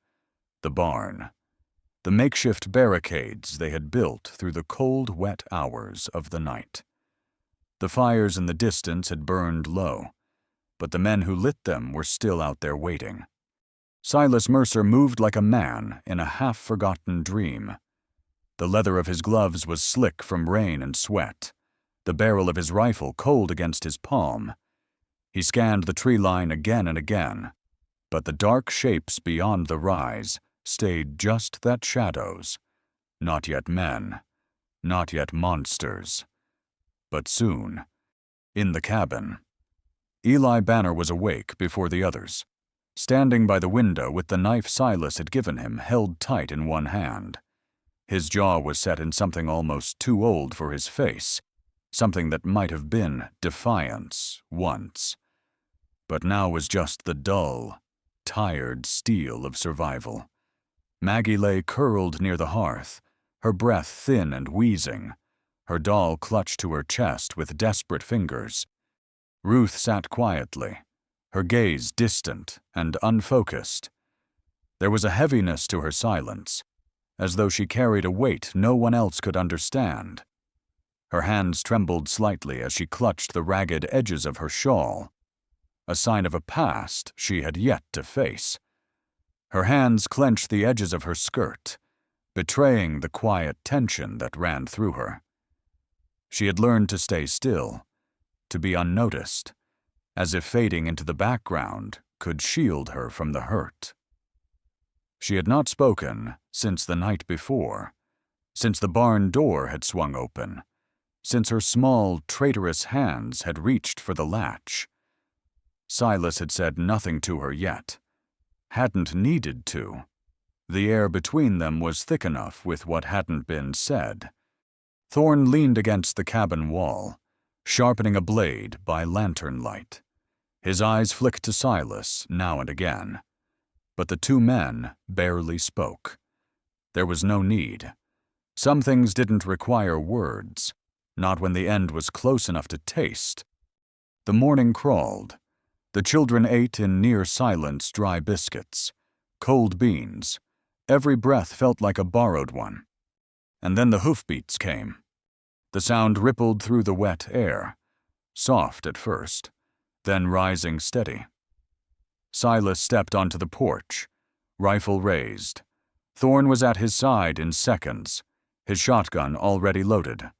the barn, the makeshift barricades they had built through the cold, wet hours of the night. The fires in the distance had burned low, but the men who lit them were still out there waiting. Silas Mercer moved like a man in a half-forgotten dream. The leather of his gloves was slick from rain and sweat, the barrel of his rifle cold against his palm. He scanned the tree line again and again, but the dark shapes beyond the rise stayed just that shadows, not yet men, not yet monsters. But soon, in the cabin, Eli Banner was awake before the others, standing by the window with the knife Silas had given him held tight in one hand. His jaw was set in something almost too old for his face, something that might have been defiance once, but now was just the dull, tired steel of survival. Maggie lay curled near the hearth, her breath thin and wheezing, her doll clutched to her chest with desperate fingers. Ruth sat quietly, her gaze distant and unfocused. There was a heaviness to her silence, as though she carried a weight no one else could understand. Her hands trembled slightly as she clutched the ragged edges of her shawl, a sign of a past she had yet to face. Her hands clenched the edges of her skirt, betraying the quiet tension that ran through her. She had learned to stay still, to be unnoticed, as if fading into the background could shield her from the hurt. She had not spoken since the night before, since the barn door had swung open, since her small, traitorous hands had reached for the latch. Silas had said nothing to her yet, hadn't needed to. The air between them was thick enough with what hadn't been said. Thorne leaned against the cabin wall, sharpening a blade by lantern light. His eyes flicked to Silas now and again, but the two men barely spoke. There was no need. Some things didn't require words, not when the end was close enough to taste. The morning crawled. The children ate in near silence dry biscuits, cold beans. Every breath felt like a borrowed one. And then the hoofbeats came. The sound rippled through the wet air, soft at first, then rising steady. Silas stepped onto the porch, rifle raised. Thorne was at his side in seconds, his shotgun already loaded,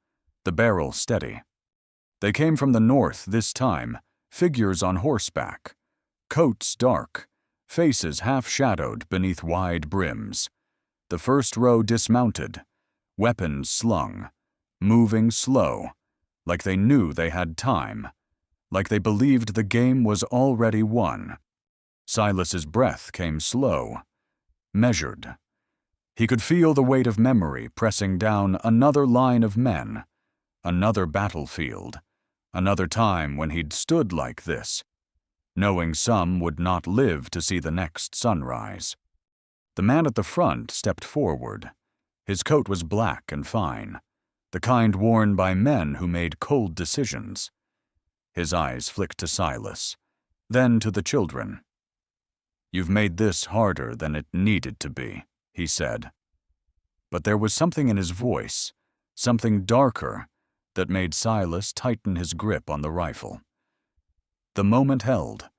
the barrel steady. They came from the north this time, figures on horseback, coats dark, faces half-shadowed beneath wide brims. The first row dismounted, weapons slung, moving slow, like they knew they had time, like they believed the game was already won. Silas's breath came slow, measured. He could feel the weight of memory pressing down another line of men, another battlefield, another time when he'd stood like this, knowing some would not live to see the next sunrise. The man at the front stepped forward. His coat was black and fine, the kind worn by men who made cold decisions. His eyes flicked to Silas, then to the children. "You've made this harder than it needed to be," he said. But there was something in his voice, something darker, that made Silas tighten his grip on the rifle. The moment held,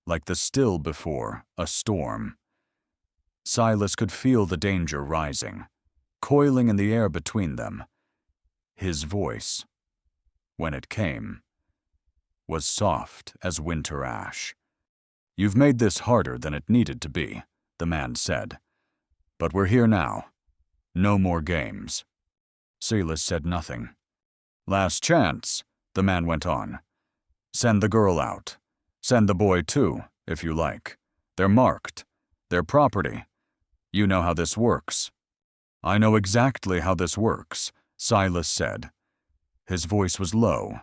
like the still before a storm. Silas could feel the danger rising, coiling in the air between them. His voice, when it came, was soft as winter ash. "You've made this harder than it needed to be," the man said. "But we're here now. No more games." Silas said nothing. "Last chance," the man went on. "Send the girl out. Send the boy too, if you like. They're marked. They're property. You know how this works." "I know exactly how this works," Silas said. His voice was low,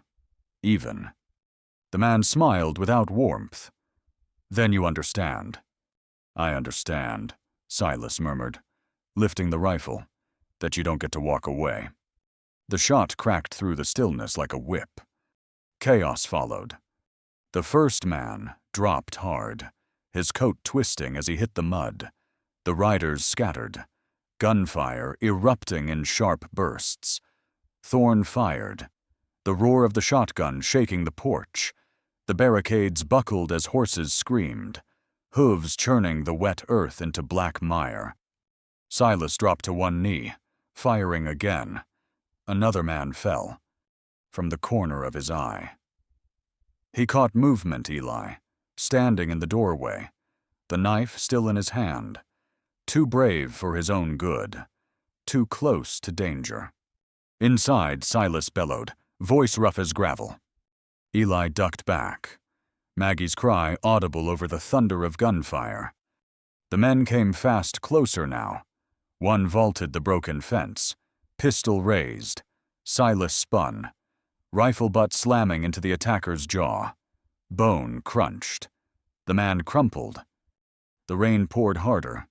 even. The man smiled without warmth. "Then you understand." "I understand," Silas murmured, lifting the rifle, "that you don't get to walk away." The shot cracked through the stillness like a whip. Chaos followed. The first man dropped hard, his coat twisting as he hit the mud. The riders scattered, gunfire erupting in sharp bursts. Thorn fired, the roar of the shotgun shaking the porch. The barricades buckled as horses screamed, hooves churning the wet earth into black mire. Silas dropped to one knee, firing again. Another man fell, from the corner of his eye. He caught movement, Eli, standing in the doorway, the knife still in his hand, too brave for his own good, too close to danger. Inside, Silas bellowed, voice rough as gravel. Eli ducked back, Maggie's cry audible over the thunder of gunfire. The men came fast closer now. One vaulted the broken fence, pistol raised. Silas spun, rifle butt slamming into the attacker's jaw. Bone crunched. The man crumpled. The rain poured harder.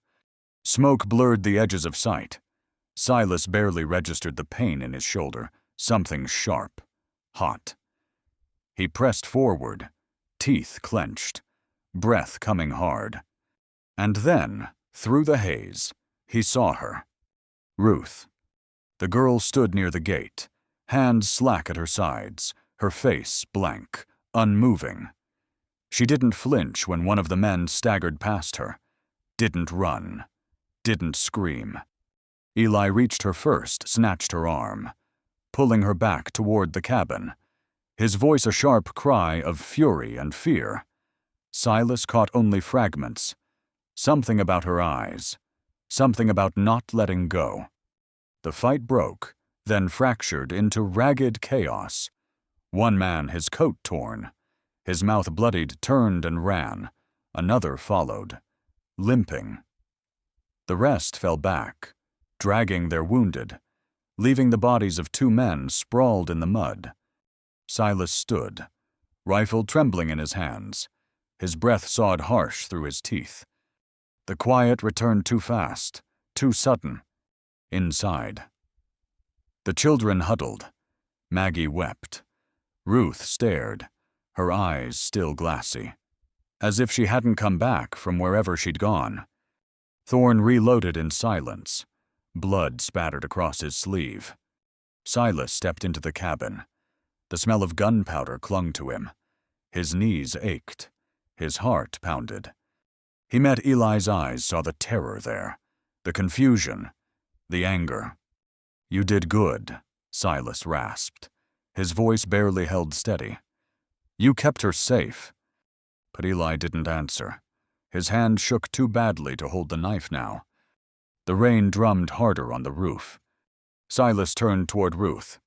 Smoke blurred the edges of sight. Silas barely registered the pain in his shoulder, something sharp, hot. He pressed forward, teeth clenched, breath coming hard. And then, through the haze, he saw her. Ruth. The girl stood near the gate, hands slack at her sides, her face blank, unmoving. She didn't flinch when one of the men staggered past her, didn't run, didn't scream. Eli reached her first, snatched her arm, pulling her back toward the cabin, his voice a sharp cry of fury and fear. Silas caught only fragments, something about her eyes, something about not letting go. The fight broke, then fractured into ragged chaos. One man, his coat torn, his mouth bloodied, turned and ran. Another followed, limping. The rest fell back, dragging their wounded, leaving the bodies of two men sprawled in the mud. Silas stood, rifle trembling in his hands, his breath sawed harsh through his teeth. The quiet returned too fast, too sudden. Inside. The children huddled. Maggie wept. Ruth stared, her eyes still glassy, as if she hadn't come back from wherever she'd gone. Thorne reloaded in silence. Blood spattered across his sleeve. Silas stepped into the cabin. The smell of gunpowder clung to him. His knees ached. His heart pounded. He met Eli's eyes, saw the terror there, the confusion, the anger. "You did good," Silas rasped. His voice barely held steady. "You kept her safe." But Eli didn't answer. His hand shook too badly to hold the knife now. The rain drummed harder on the roof. Silas turned toward Ruth.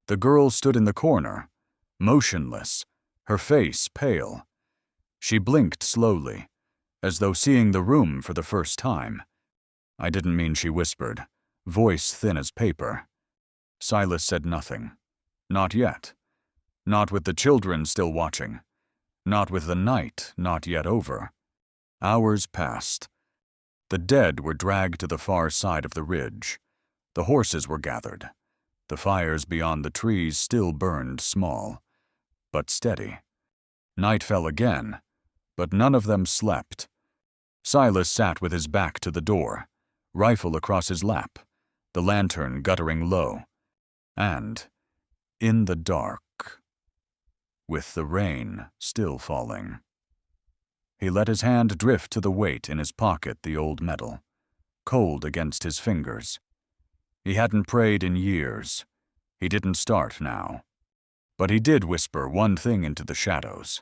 The girl stood in the corner, motionless, her face pale. She blinked slowly, as though seeing the room for the first time. "I didn't mean," she whispered, voice thin as paper. Silas said nothing. Not yet. Not with the children still watching. Not with the night not yet over. Hours passed. The dead were dragged to the far side of the ridge. The horses were gathered. The fires beyond the trees still burned small, but steady. Night fell again, but none of them slept. Silas sat with his back to the door, rifle across his lap, the lantern guttering low. And, in the dark, with the rain still falling, He let his hand drift to the weight in his pocket, the old medal, cold against his fingers. He hadn't prayed in years. He didn't start now. But he did whisper one thing into the shadows.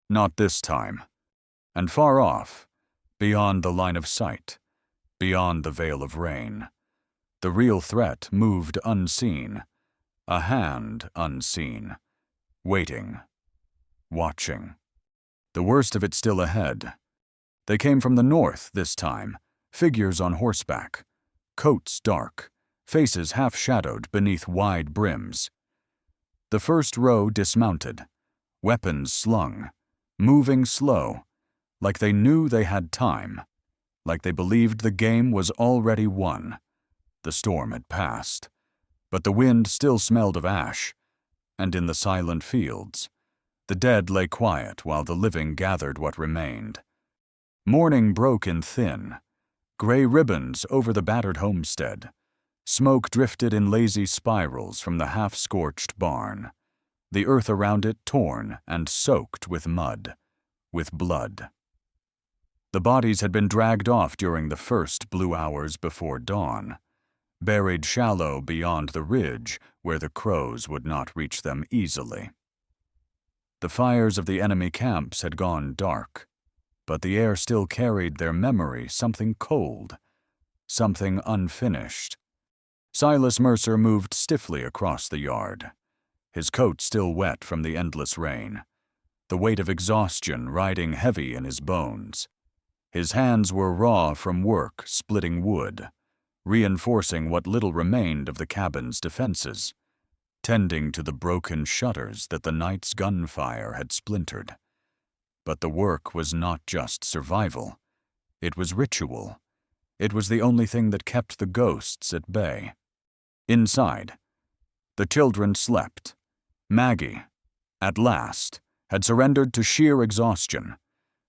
Not this time. And far off, beyond the line of sight, beyond the veil of rain, the real threat moved unseen, a hand unseen, waiting, watching. The worst of it still ahead. They came from the north this time, figures on horseback, coats dark, faces half-shadowed beneath wide brims. The first row dismounted, weapons slung, moving slow, like they knew they had time, like they believed the game was already won. The storm had passed, but the wind still smelled of ash, and in the silent fields, the dead lay quiet while the living gathered what remained. Morning broke in thin, gray ribbons over the battered homestead. Smoke drifted in lazy spirals from the half-scorched barn, the earth around it torn and soaked with mud, with blood. The bodies had been dragged off during the first blue hours before dawn, buried shallow beyond the ridge where the crows would not reach them easily. The fires of the enemy camps had gone dark, but the air still carried their memory something cold, something unfinished. Silas Mercer moved stiffly across the yard, his coat still wet from the endless rain, the weight of exhaustion riding heavy in his bones. His hands were raw from work splitting wood, reinforcing what little remained of the cabin's defenses, tending to the broken shutters that the night's gunfire had splintered. But the work was not just survival. It was ritual. It was the only thing that kept the ghosts at bay. Inside, the children slept. Maggie, at last, had surrendered to sheer exhaustion.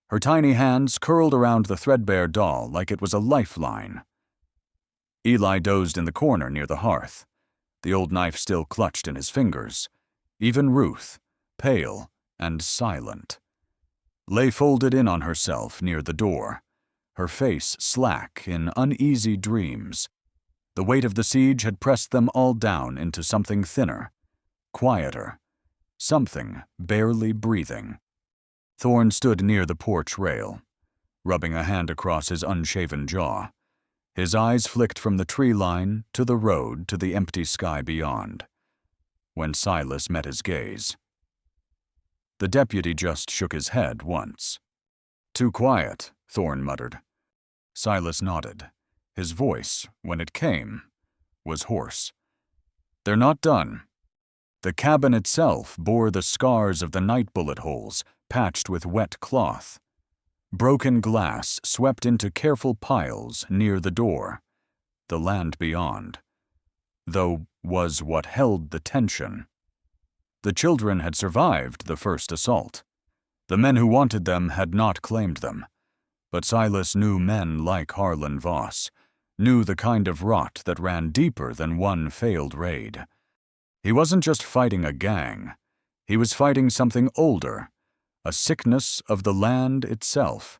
Her tiny hands curled around the threadbare doll like it was a lifeline. Eli dozed in the corner near the hearth, the old knife still clutched in his fingers. Even Ruth, pale and silent, lay folded in on herself near the door, her face slack in uneasy dreams. The weight of the siege had pressed them all down into something thinner, quieter, something barely breathing. Thorne stood near the porch rail, rubbing a hand across his unshaven jaw. His eyes flicked from the tree line to the road to the empty sky beyond, when Silas met his gaze. The deputy just shook his head once. "Too quiet," Thorne muttered. Silas nodded. His voice, when it came, was hoarse. "They're not done." The cabin itself bore the scars of the night bullet holes, patched with wet cloth. Broken glass swept into careful piles near the door. The land beyond, though, was what held the tension. The children had survived the first assault. The men who wanted them had not claimed them. But Silas knew men like Harlan Voss, knew the kind of rot that ran deeper than one failed raid. He wasn't just fighting a gang. He was fighting something older, a sickness of the land itself,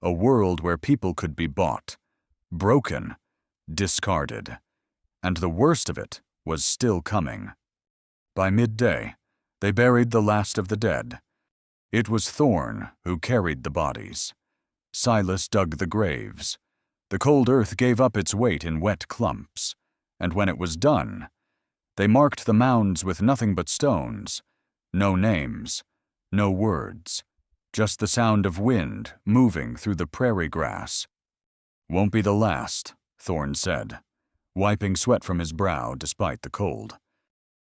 a world where people could be bought, broken, discarded, and the worst of it was still coming. By midday, they buried the last of the dead. It was Thorne who carried the bodies. Silas dug the graves. The cold earth gave up its weight in wet clumps, and when it was done, they marked the mounds with nothing but stones, no names, no words, just the sound of wind moving through the prairie grass. "Won't be the last," Thorne said, wiping sweat from his brow despite the cold.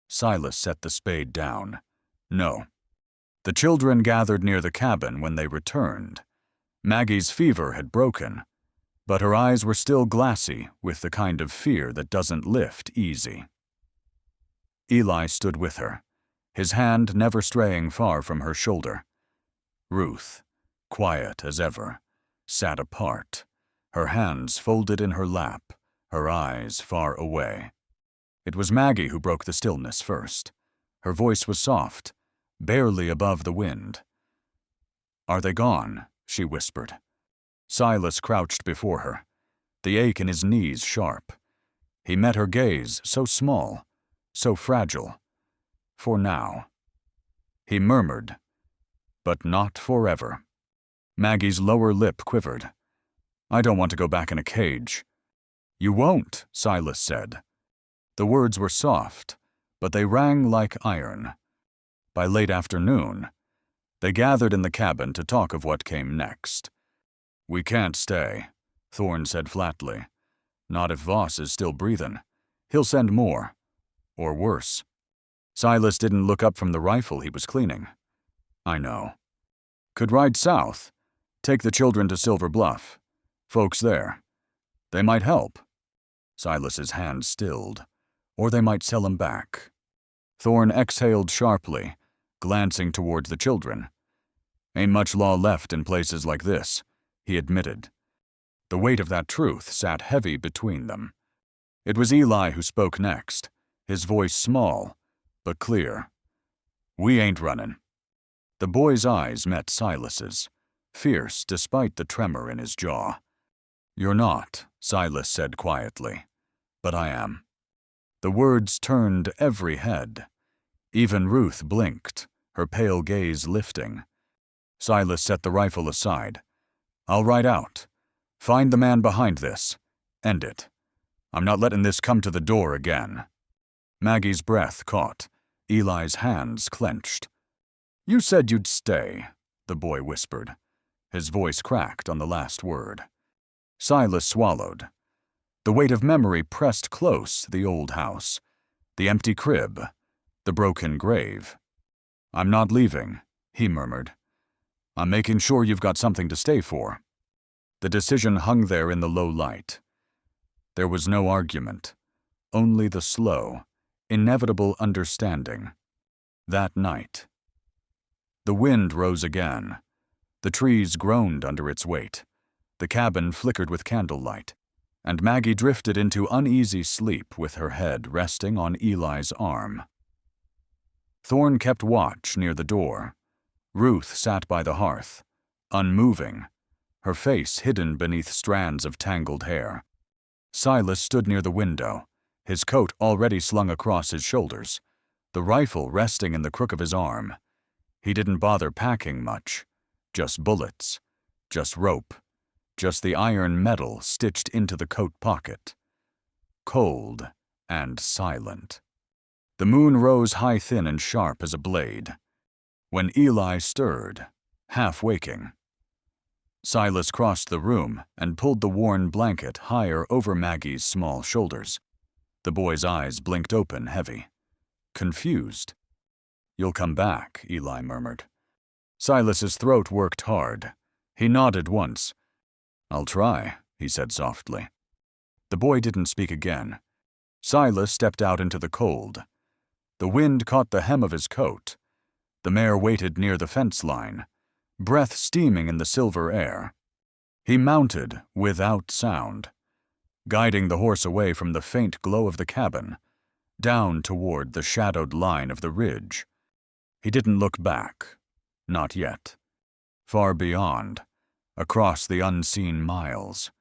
Silas set the spade down. No. The children gathered near the cabin when they returned. Maggie's fever had broken, but her eyes were still glassy with the kind of fear that doesn't lift easy. Eli stood with her, his hand never straying far from her shoulder. Ruth, quiet as ever, sat apart, her hands folded in her lap, her eyes far away. It was Maggie who broke the stillness first. Her voice was soft, barely above the wind. "Are they gone?" she whispered. Silas crouched before her, the ache in his knees sharp. He met her gaze, so small, so fragile. For now. He murmured, but not forever. Maggie's lower lip quivered. I don't want to go back in a cage. You won't, Silas said. The words were soft, but they rang like iron. By late afternoon, they gathered in the cabin to talk of what came next. We can't stay, Thorne said flatly. Not if Voss is still breathing. He'll send more. Or worse. Silas didn't look up from the rifle he was cleaning. I know. Could ride south. Take the children to Silver Bluff. Folks there. They might help. Silas's hand stilled. Or they might sell him back. Thorne exhaled sharply, glancing towards the children. Ain't much law left in places like this, he admitted. The weight of that truth sat heavy between them. It was Eli who spoke next, his voice small, but clear. We ain't running. The boy's eyes met Silas's, fierce despite the tremor in his jaw. You're not, Silas said quietly, but I am. The words turned every head. Even Ruth blinked, her pale gaze lifting. Silas set the rifle aside. I'll ride out. Find the man behind this. End it. I'm not letting this come to the door again. Maggie's breath caught. Eli's hands clenched. You said you'd stay, the boy whispered. His voice cracked on the last word. Silas swallowed. The weight of memory pressed close the old house, the empty crib, the broken grave. I'm not leaving, he murmured. I'm making sure you've got something to stay for. The decision hung there in the low light. There was no argument, only the slow, inevitable understanding. That night. The wind rose again. The trees groaned under its weight. The cabin flickered with candlelight, and Maggie drifted into uneasy sleep with her head resting on Eli's arm. Thorne kept watch near the door. Ruth sat by the hearth, unmoving, her face hidden beneath strands of tangled hair. Silas stood near the window, his coat already slung across his shoulders, the rifle resting in the crook of his arm. He didn't bother packing much, just bullets, just rope, just the iron metal stitched into the coat pocket. Cold and silent. The moon rose high, thin and sharp as a blade. When Eli stirred, half waking, Silas crossed the room and pulled the worn blanket higher over Maggie's small shoulders. The boy's eyes blinked open heavy. Confused. You'll come back, Eli murmured. Silas's throat worked hard. He nodded once. I'll try, he said softly. The boy didn't speak again. Silas stepped out into the cold. The wind caught the hem of his coat. The mare waited near the fence line, breath steaming in the silver air. He mounted without sound, guiding the horse away from the faint glow of the cabin, down toward the shadowed line of the ridge. He didn't look back, not yet. Far beyond, across the unseen miles,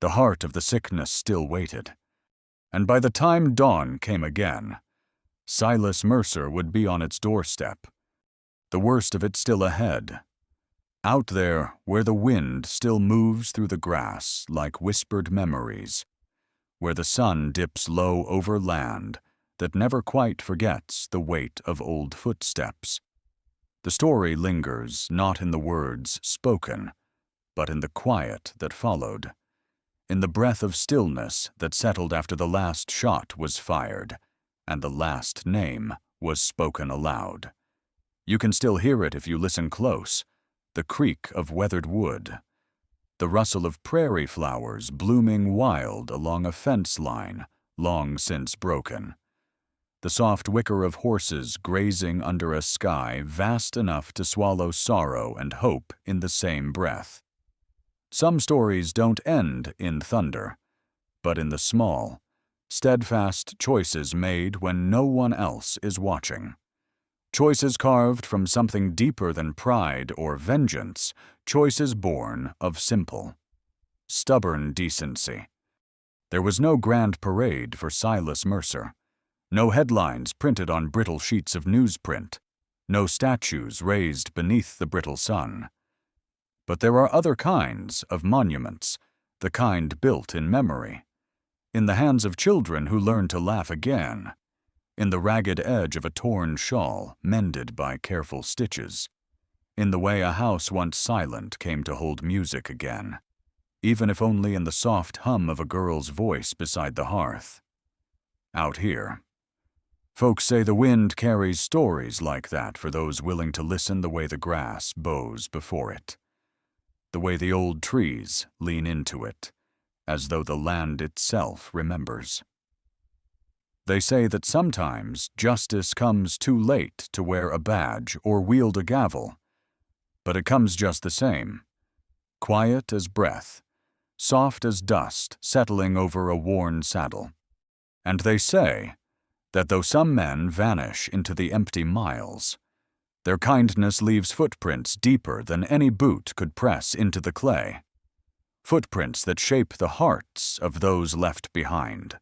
the heart of the sickness still waited. And by the time dawn came again, Silas Mercer would be on its doorstep, the worst of it still ahead, out there where the wind still moves through the grass like whispered memories, where the sun dips low over land that never quite forgets the weight of old footsteps. The story lingers not in the words spoken, but in the quiet that followed, in the breath of stillness that settled after the last shot was fired and the last name was spoken aloud. You can still hear it if you listen close, the creak of weathered wood, the rustle of prairie flowers blooming wild along a fence line long since broken, the soft whicker of horses grazing under a sky vast enough to swallow sorrow and hope in the same breath. Some stories don't end in thunder, but in the small, steadfast choices made when no one else is watching. Choices carved from something deeper than pride or vengeance, choices born of simple, stubborn decency. There was no grand parade for Silas Mercer, no headlines printed on brittle sheets of newsprint, no statues raised beneath the brittle sun. But there are other kinds of monuments, the kind built in memory, in the hands of children who learn to laugh again, in the ragged edge of a torn shawl mended by careful stitches, in the way a house once silent came to hold music again, even if only in the soft hum of a girl's voice beside the hearth. Out here, folks say the wind carries stories like that for those willing to listen the way the grass bows before it, the way the old trees lean into it, as though the land itself remembers. They say that sometimes justice comes too late to wear a badge or wield a gavel, but it comes just the same, quiet as breath, soft as dust settling over a worn saddle. And they say that though some men vanish into the empty miles, their kindness leaves footprints deeper than any boot could press into the clay, footprints that shape the hearts of those left behind.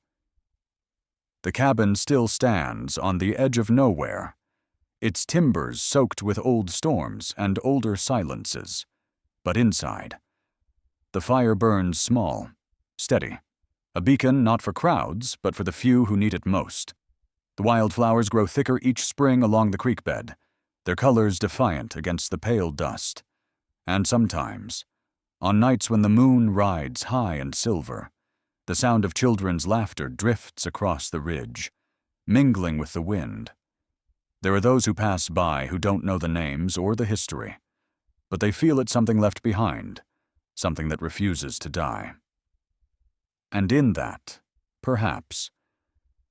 The cabin still stands on the edge of nowhere, its timbers soaked with old storms and older silences, but inside, the fire burns small, steady, a beacon not for crowds, but for the few who need it most. The wildflowers grow thicker each spring along the creek bed, their colors defiant against the pale dust. And sometimes, on nights when the moon rides high and silver, the sound of children's laughter drifts across the ridge, mingling with the wind. There are those who pass by who don't know the names or the history, but they feel it's something left behind, something that refuses to die. And in that, perhaps,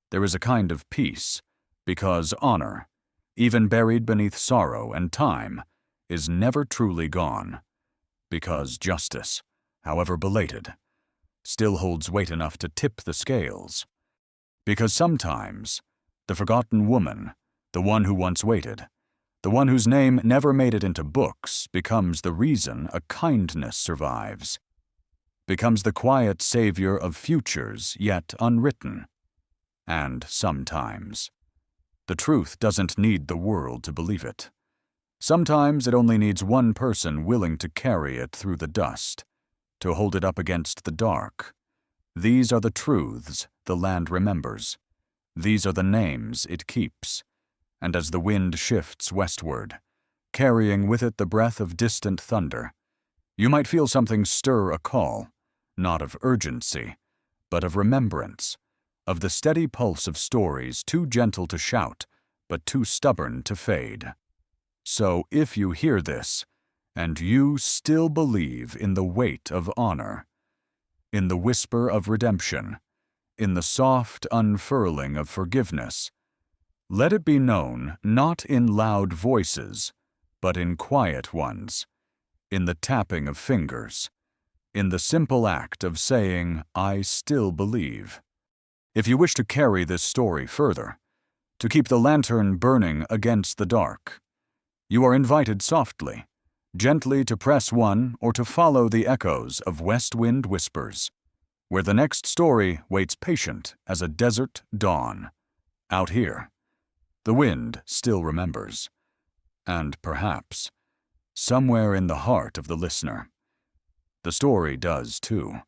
there is a kind of peace, because honor, even buried beneath sorrow and time, is never truly gone, because justice, however belated, still holds weight enough to tip the scales, because sometimes the forgotten woman, the one who once waited, the one whose name never made it into books, becomes the reason a kindness survives, becomes the quiet savior of futures yet unwritten. And sometimes, the truth doesn't need the world to believe it. Sometimes it only needs one person willing to carry it through the dust, to hold it up against the dark. These are the truths the land remembers. These are the names it keeps. And as the wind shifts westward, carrying with it the breath of distant thunder, you might feel something stir a call, not of urgency, but of remembrance, of the steady pulse of stories too gentle to shout, but too stubborn to fade. So if you hear this, and you still believe in the weight of honor, in the whisper of redemption, in the soft unfurling of forgiveness, let it be known not in loud voices, but in quiet ones, in the tapping of fingers, in the simple act of saying, "I still believe." If you wish to carry this story further, to keep the lantern burning against the dark, you are invited softly, gently to press one or to follow the echoes of Westwind Whispers, where the next story waits patient as a desert dawn. Out here, the wind still remembers, and perhaps, somewhere in the heart of the listener, the story does too.